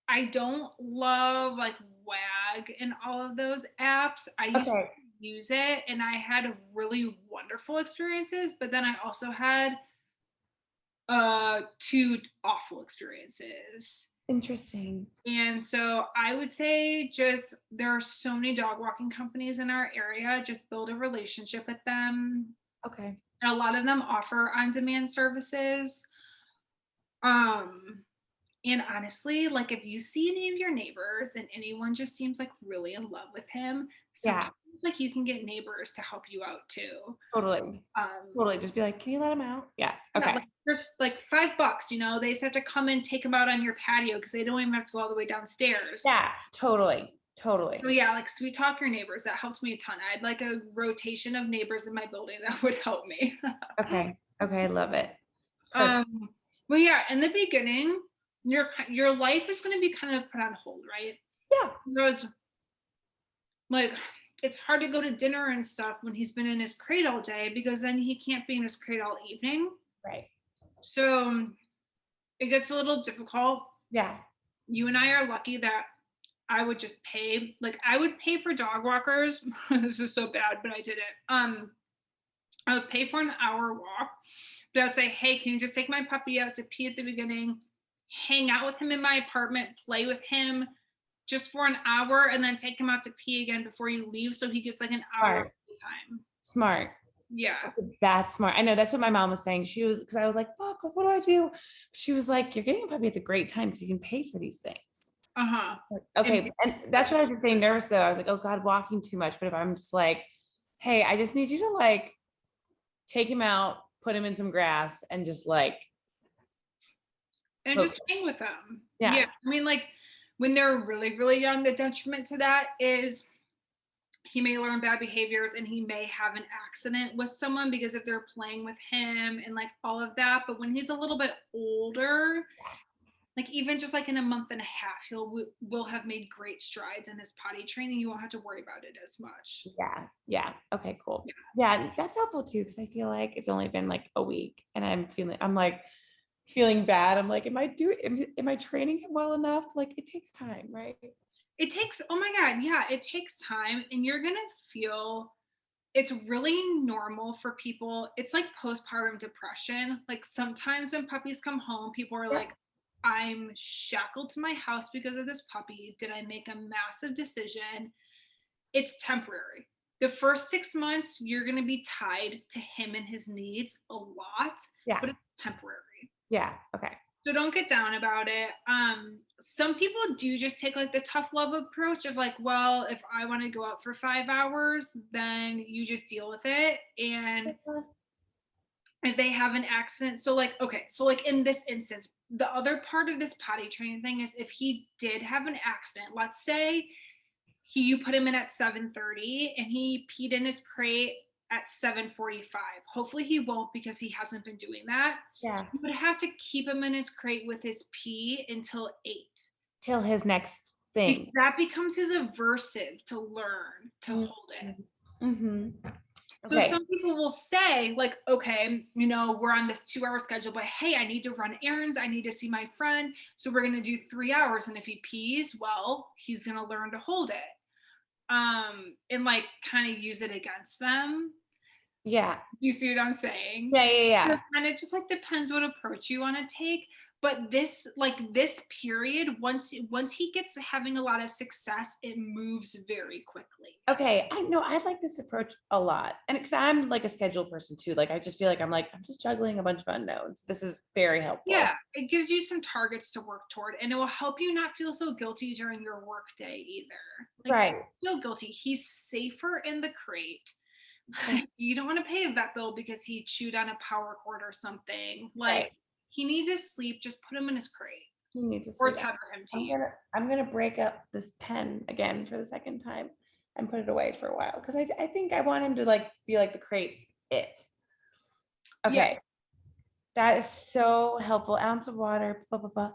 I don't love like WAG and all of those apps. I used to use it and I had really wonderful experiences, but then I also had 2 awful experiences. Interesting. And so I would say just there are so many dog walking companies in our area. Just build a relationship with them. Okay. And a lot of them offer on-demand services. And honestly, like if you see any of your neighbors and anyone just seems like really in love with him, sometimes like you can get neighbors to help you out too. Totally. Totally. Just be like, can you let him out? Yeah. Okay. Yeah, like, there's like $5, they just have to come and take him out on your patio because they don't even have to go all the way downstairs. Yeah, totally. So yeah, like sweet talk your neighbors. That helped me a ton. I had like a rotation of neighbors in my building that would help me. Okay. I love it. Well, yeah, in the beginning, your life is going to be kind of put on hold, right? Yeah. Like it's hard to go to dinner and stuff when he's been in his crate all day, because then he can't be in his crate all evening. Right. So it gets a little difficult. Yeah. You and I are lucky that I would just pay. Like I would pay for dog walkers. This is so bad, but I did it. I would pay for an hour walk, but I would say, hey, can you just take my puppy out to pee at the beginning, hang out with him in my apartment, play with him just for an hour, and then take him out to pee again before you leave, so he gets like an hour of time. Smart. Yeah. That's smart. I know that's what my mom was saying. She was, because I was like, fuck, like, what do I do? She was like, you're getting a puppy at the great time because you can pay for these things. Okay. And that's what I was just saying, nervous though. I was like, oh God, walking too much. But if I'm just like, hey, I just need you to like take him out, put him in some grass, and just like and just hang with them. Yeah. I mean, like when they're really, really young, the detriment to that is he may learn bad behaviors and he may have an accident with someone because if they're playing with him and like all of that. But when he's a little bit older, like even just like in a month and a half, will have made great strides in his potty training. You won't have to worry about it as much. Yeah. Okay, cool. Yeah, that's helpful too, because I feel like it's only been like a week and I'm like feeling bad. I'm like, am I training him well enough? Like it takes time, right? It takes, oh my God, yeah, it takes time, and you're gonna feel it's really normal for people. It's like postpartum depression. Like sometimes when puppies come home, people are like, I'm shackled to my house because of this puppy. Did I make a massive decision? It's temporary. The first 6 months, you're going to be tied to him and his needs a lot, but it's temporary. Yeah. Okay. So don't get down about it. Some people do just take like the tough love approach of like, well, if I want to go out for 5 hours, then you just deal with it. And if they have an accident, so like, okay, so like in this instance, the other part of this potty training thing is if he did have an accident, let's say you put him in at 7:30 and he peed in his crate at 7:45. Hopefully he won't because he hasn't been doing that. Yeah. You would have to keep him in his crate with his pee until 8. Till his next thing. That becomes his aversive to learn to hold it. Mm-hmm. So some people will say like, okay, you know, we're on this 2-hour schedule, but hey, I need to run errands. I need to see my friend. So we're going to do 3 hours. And if he pees, well, he's going to learn to hold it. And like kind of use it against them. Yeah. Do you see what I'm saying? Yeah. So kind of just like depends what approach you want to take. But this period, once he gets having a lot of success, it moves very quickly. Okay, I know I like this approach a lot, and because I'm like a schedule person too, like I just feel like I'm just juggling a bunch of unknowns. This is very helpful. Yeah, it gives you some targets to work toward, and it will help you not feel so guilty during your work day either. Like, right? Feel guilty. He's safer in the crate. You don't want to pay a vet bill because he chewed on a power cord or something. Like he needs his sleep. Just put him in his crate. He needs to or tether him to you. I'm gonna break up this pen again for the second time and put it away for a while because I think I want him to like be like the crate's it. Okay. Yeah. That is so helpful. Ounce of water, blah, blah, blah.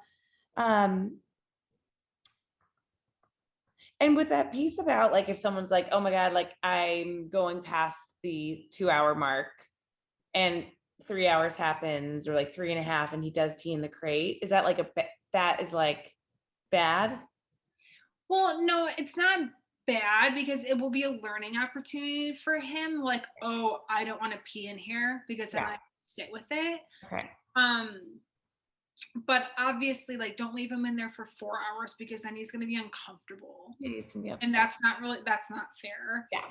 And with that piece about like, if someone's like, oh my God, like I'm going past the 2-hour mark and 3 hours happens or like 3.5 and he does pee in the crate. Is that like that is like bad? Well, no, it's not bad because it will be a learning opportunity for him. Like, oh, I don't want to pee in here because then I sit with it. Okay. But obviously, like, don't leave him in there for 4 hours because then he's going to be uncomfortable. Yeah, he's gonna be upset. And that's not fair. Yeah.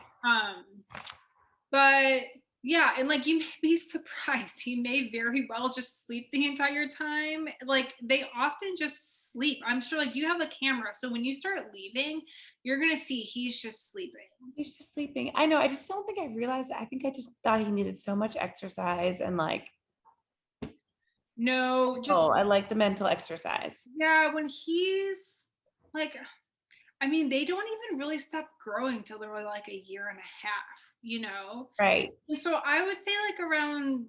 But yeah, and like you may be surprised. He may very well just sleep the entire time. Like they often just sleep. I'm sure like you have a camera. So when you start leaving, you're going to see he's just sleeping. He's just sleeping. I know. I just don't think I realized. I think I just thought he needed so much exercise and like. No, just. Oh, I like the mental exercise. Yeah, when he's like, I mean, they don't even really stop growing till they're like a year and a half, you know? Right. And so I would say like around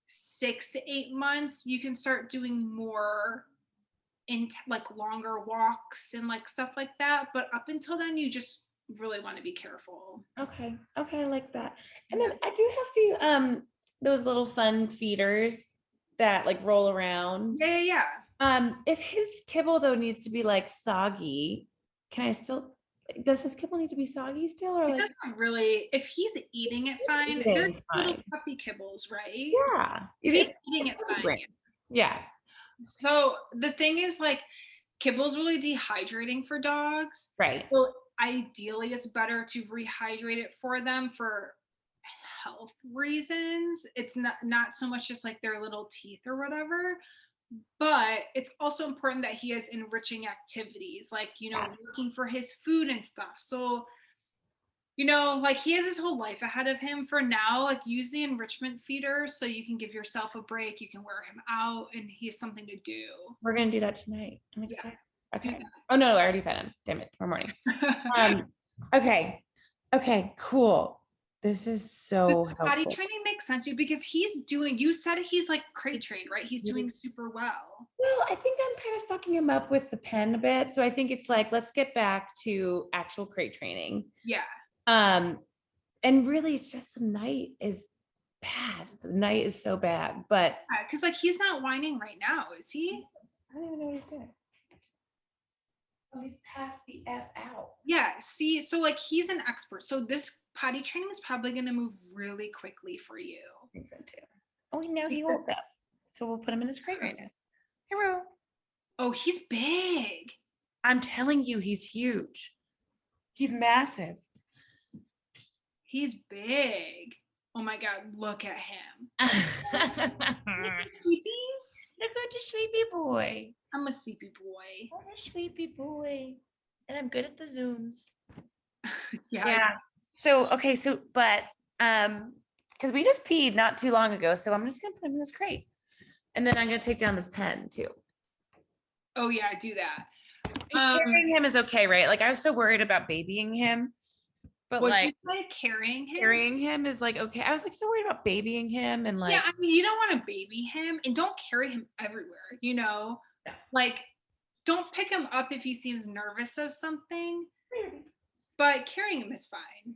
6 to 8 months, you can start doing more in like longer walks and like stuff like that. But up until then, you just really want to be careful. Okay. I like that. And then I do have a few those little fun feeders that like roll around. Yeah. If his kibble though needs to be like soggy, does his kibble need to be soggy still? Or it doesn't really, if he's eating it fine, they're little puppy kibbles, right? Yeah. If he's eating it fine. Yeah. So the thing is like kibble's really dehydrating for dogs. Right. So ideally it's better to rehydrate it for them for health reasons. It's not so much just like their little teeth or whatever, but it's also important that he has enriching activities like, you know, looking for his food and stuff. So You know, like he has his whole life ahead of him. For now, like use the enrichment feeder so you can give yourself a break. You can wear him out and he has something to do. We're gonna do that tonight. I'm Yeah, excited. do Okay. Oh no, I already fed him. Damn it, tomorrow morning. that. Okay. Okay, cool. This is so Potty helpful. training makes sense to you because he's doing, you said he's like crate trained, right? He's doing super well. Well, I think I'm kind of fucking him up with the pen a bit. So I think it's like, let's get back to actual crate training. Yeah. Um, and really it's just the night is bad. The night is so bad, but Because like he's not whining right now, is he? I don't even know what he's doing. Oh, he's passed the F out. Yeah. See, so like he's an expert. So this potty training is probably going to move really quickly for you. I think so too. Oh, now he woke up. So we'll put him in his crate right now. Hello. Oh, he's big. I'm telling you, he's huge. He's massive. He's big. Oh my God, look at him. Sleepies. Look at the sleepy boy. I'm a sleepy boy. I'm a sleepy boy. And I'm good at the Zooms. Yeah. So, okay, so, but, because we just peed not too long ago, so I'm just gonna put him in this crate. And then I'm gonna take down this pen too. Oh yeah, do that. Carrying him is okay, right? Like I was so worried about babying him, but like carrying him? Carrying him is like okay. I was like so worried about babying him and like yeah, I mean you don't want to baby him and don't carry him everywhere, you know? Yeah. Like don't pick him up if he seems nervous of something, but carrying him is fine.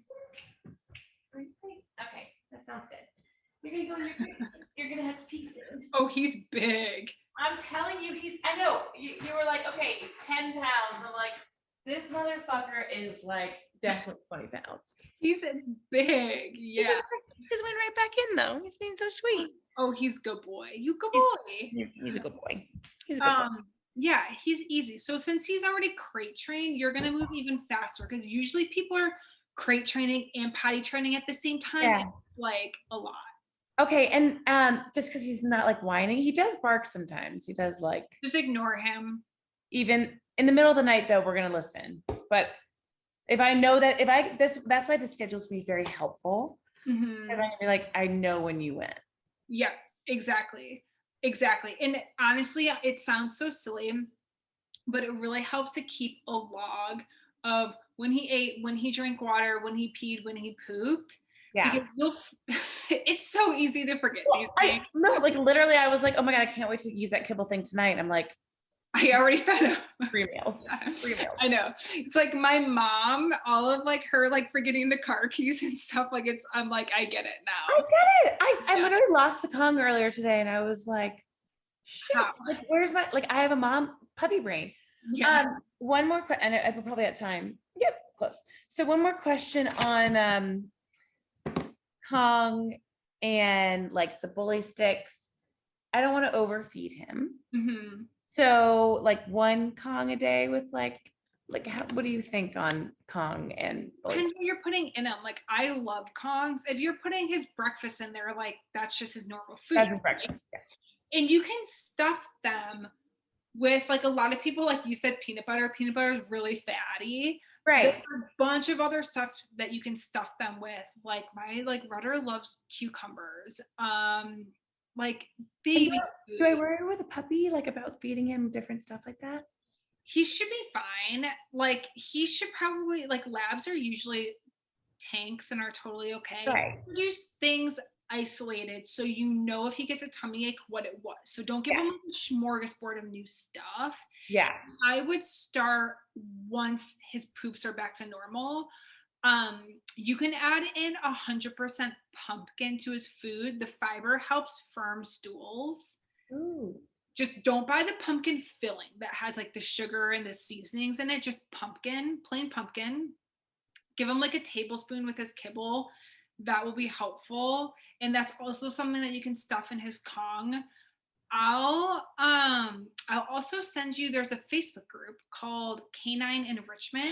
Okay, that sounds good. You're gonna go in your you're gonna have to pee soon. Oh, he's big. I'm telling you, I know you were like, okay, 10 pounds. I'm like, this motherfucker is like definitely 20 pounds. He's big. Yeah. He just went right back in though. He's being so sweet. Oh, he's a good boy. You good boy. He's a good boy. He's a good boy. Yeah, he's easy. So since he's already crate trained, you're gonna move even faster because usually people are crate training and potty training at the same time. Yeah. It's like a lot. Okay, and just because he's not like whining, he does bark sometimes. He does like just ignore him. Even in the middle of the night, though, we're gonna listen. But if I know that that's why the schedule's gonna be very helpful. Because I'm gonna be like, I know when you went. Yeah, exactly. And honestly, it sounds so silly, but it really helps to keep a log of when he ate, when he drank water, when he peed, when he pooped. Yeah. Because it's so easy to forget these things. No, like literally I was like, oh my God, I can't wait to use that kibble thing tonight. I'm like, I already fed him 3 meals. 3 meals. I know. It's like my mom, all of like her like forgetting the car keys and stuff. Like I'm like, I get it now. I get it. I literally lost the Kong earlier today and I was like, shit, like where's my, like I have a mom puppy brain. Yeah. One more question, and I probably had time. Yep, close. So one more question on Kong and like the bully sticks. I don't want to overfeed him. Mm-hmm. So like 1 Kong a day with like how, what do you think on Kong and bully depends what you're putting in him. Like I love Kongs. If you're putting his breakfast in there, like that's just his normal food. That's his breakfast. Right? Yeah. And you can stuff them with like a lot of people, like you said, peanut butter. Peanut butter is really fatty. Right. There's a bunch of other stuff that you can stuff them with. Like my Rudder loves cucumbers. Like baby food. Do I worry with a puppy like about feeding him different stuff like that? He should be fine. Like he should probably, like labs are usually tanks and are totally okay. Right. Produce things isolated so you know if he gets a tummy ache what it was. So don't give him a smorgasbord of new stuff. Yeah. I would start once his poops are back to normal. You can add in 100% pumpkin to his food. The fiber helps firm stools. Ooh. Just don't buy the pumpkin filling that has like the sugar and the seasonings in it. Just pumpkin, plain pumpkin. Give him like a tablespoon with his kibble. That will be helpful. And that's also something that you can stuff in his Kong. I'll also send you, there's a Facebook group called Canine Enrichment.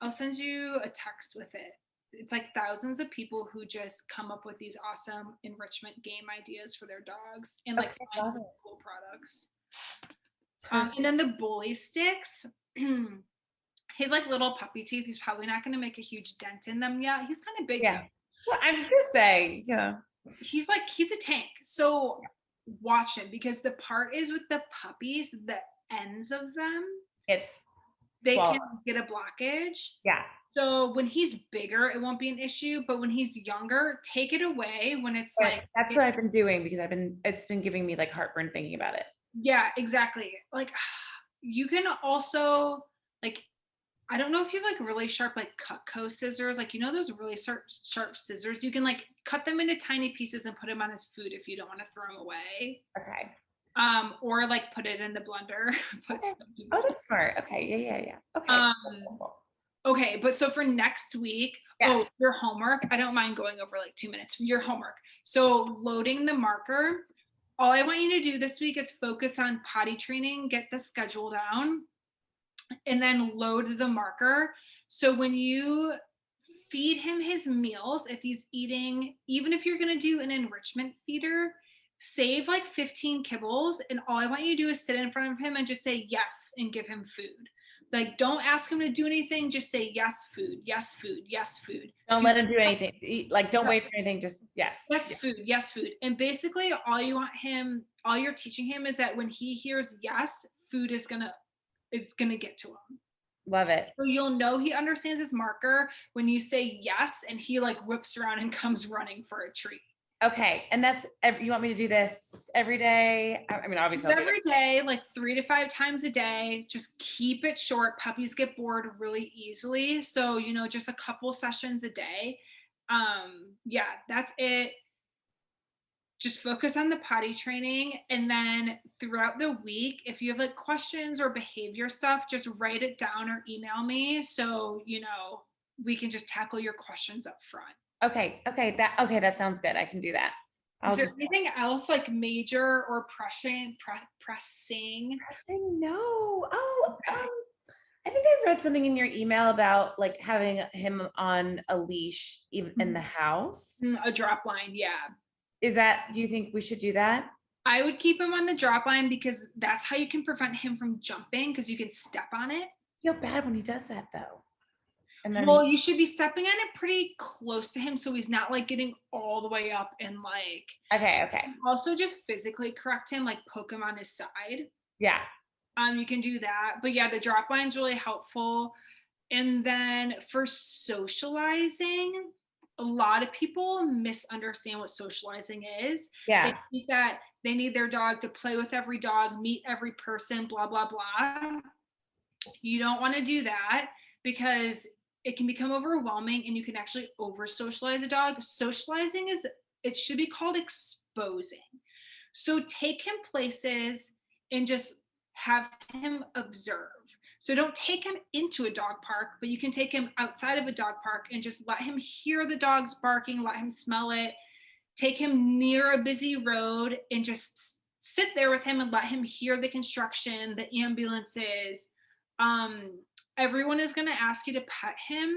I'll send you a text with it. It's like thousands of people who just come up with these awesome enrichment game ideas for their dogs and like find cool products. And then the bully sticks. his like little puppy teeth, he's probably not going to make a huge dent in them yet. He's kind of big. Yeah. Well, I was gonna say, yeah. He's a tank. So watch him, because the part is with the puppies, the ends of them, they can get a blockage. Yeah. So when he's bigger, it won't be an issue. But when he's younger, take it away when it's like. That's what I've been doing, because it's been giving me like heartburn thinking about it. Yeah, exactly. Like you can also like, I don't know if you have like really sharp like Cutco scissors, like, you know, those really sharp scissors, you can like cut them into tiny pieces and put them on his food if you don't want to throw them away. Okay. Or like put it in the blender. Oh, that's smart. Okay. Yeah. Okay. Okay, but so for next week, your homework, I don't mind going over like 2 minutes from your homework. So loading the marker, all I want you to do this week is focus on potty training, get the schedule down, and then load the marker. So when you feed him his meals, if he's eating, even if you're going to do an enrichment feeder, save like 15 kibbles. And all I want you to do is sit in front of him and just say yes and give him food. Like, don't ask him to do anything. Just say yes, food, yes, food, yes, food. Don't let him do anything. Like, don't wait for anything. Just yes. Yes, food, yes, food. And basically all you're teaching him is that when he hears yes, food is gonna get to him. Love it. So you'll know he understands his marker when you say yes and he like whips around and comes running for a treat. Okay. And you want me to do this every day? I mean, obviously every day, like 3 to 5 times a day. Just keep it short. Puppies get bored really easily. So, you know, just a couple sessions a day. Yeah, that's it. Just focus on the potty training. And then throughout the week, if you have like questions or behavior stuff, just write it down or email me. So, you know, we can just tackle your questions up front. Okay. That sounds good. I can do that. Is there anything else like major or pressing? Pressing? No. Oh, I think I read something in your email about like having him on a leash even in the house. A drop line. Yeah. Do you think we should do that? I would keep him on the drop line, because that's how you can prevent him from jumping, because you can step on it. I feel bad when he does that though. And then you should be stepping on it pretty close to him, so he's not like getting all the way up and like. Okay. Also, just physically correct him, like poke him on his side. Yeah. You can do that, but yeah, the drop line is really helpful. And then for socializing, a lot of people misunderstand what socializing is. Yeah. They think that they need their dog to play with every dog, meet every person, blah blah blah. You don't want to do that, because it can become overwhelming and you can actually over socialize a dog. Socializing it should be called exposing. So take him places and just have him observe. So don't take him into a dog park, but you can take him outside of a dog park and just let him hear the dogs barking, let him smell it. Take him near a busy road and just sit there with him and let him hear the construction, the ambulances. Everyone is going to ask you to pet him.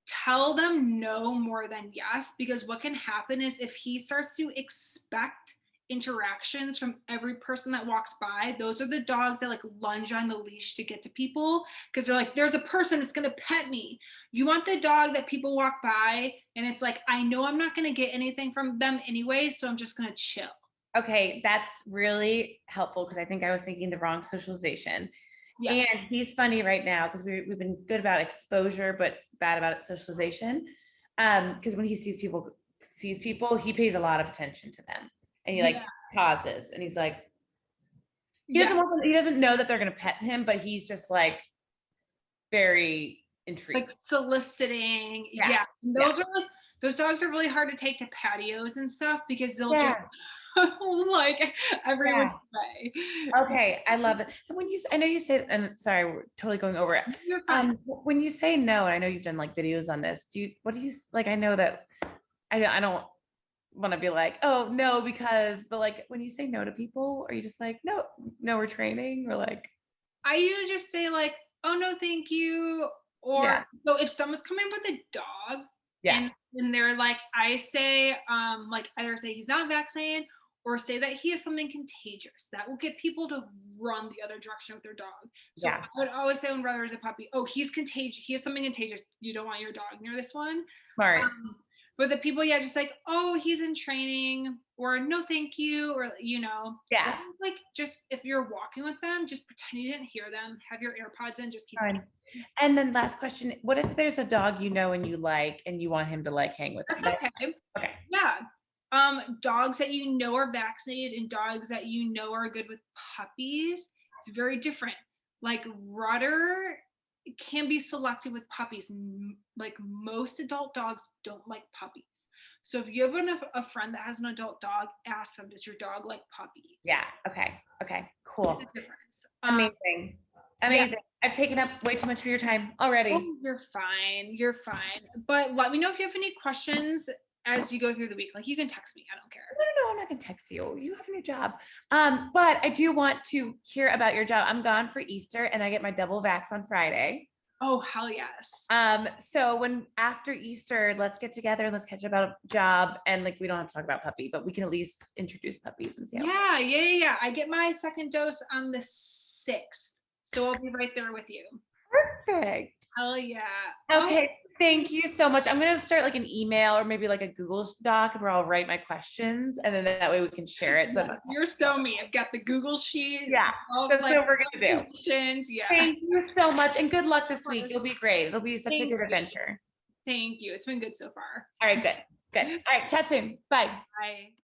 Tell them no more than yes, because what can happen is if he starts to expect interactions from every person that walks by, those are the dogs that like lunge on the leash to get to people, because they're like, there's a person that's going to pet me. You want the dog that people walk by and it's like, I know I'm not going to get anything from them anyway, so I'm just going to chill. Okay, that's really helpful, because I think I was thinking the wrong socialization. Yes. And he's funny right now, because we've been good about exposure but bad about socialization, because when he sees people, he pays a lot of attention to them, and he like pauses, and he's like, he doesn't know that they're going to pet him, but he's just like very intrigued, like soliciting. Yeah. And those dogs are really hard to take to patios and stuff, because they'll just like everyone way. Okay, I love it. And I know you say, and sorry, we're totally going over it. You're fine. When you say no, and I know you've done like videos on this, what do you like? I know that I don't want to be like, oh no, but like when you say no to people, are you just like, no, we're training, or like? I usually just say like, oh no, thank you. Or so if someone's coming with a dog, and they're like, I say, like either say he's not vaccinated, or say that he has something contagious, that will get people to run the other direction with their dog. So Yeah. I would always say when brother is a puppy, oh, he's contagious. He has something contagious. You don't want your dog near this one. Smart. But the people, just like, oh, he's in training, or no, thank you, or Yeah. like, just if you're walking with them, just pretend you didn't hear them. Have your AirPods in, just keep Fine. And then last question, what if there's a dog you know and you like and you want him to like hang with That's you? okay. Okay. Yeah. Dogs that you know are vaccinated and dogs that you know are good with puppies, it's very different. Like Rudder can be selected with puppies. Like most adult dogs don't like puppies. So if you have a friend that has an adult dog, ask them, does your dog like puppies? Yeah. Okay. Cool. It's a difference. Amazing. Yeah. I've taken up way too much of your time already. Oh, you're fine. But let me know if you have any questions as you go through the week. Like, you can text me. I don't care. No, I'm not gonna text you. You have a new job. But I do want to hear about your job. I'm gone for Easter and I get my double vax on Friday. Oh, hell yes. So after Easter, let's get together and let's catch up about a job. And like, we don't have to talk about puppy, but we can at least introduce puppies and see how. Yeah. I get my second dose on the 6th. So I'll be right there with you. Perfect. Hell yeah. Okay. Thank you so much. I'm going to start like an email or maybe like a Google Doc where I'll write my questions and then that way we can share it. So you're so me. I've got the Google sheet. Yeah. That's what we're going to do. Yeah. Thank you so much. And good luck this week. It'll be great. It'll be such a good adventure. Thank you. It's been good so far. All right. Good. All right. Chat soon. Bye. Bye.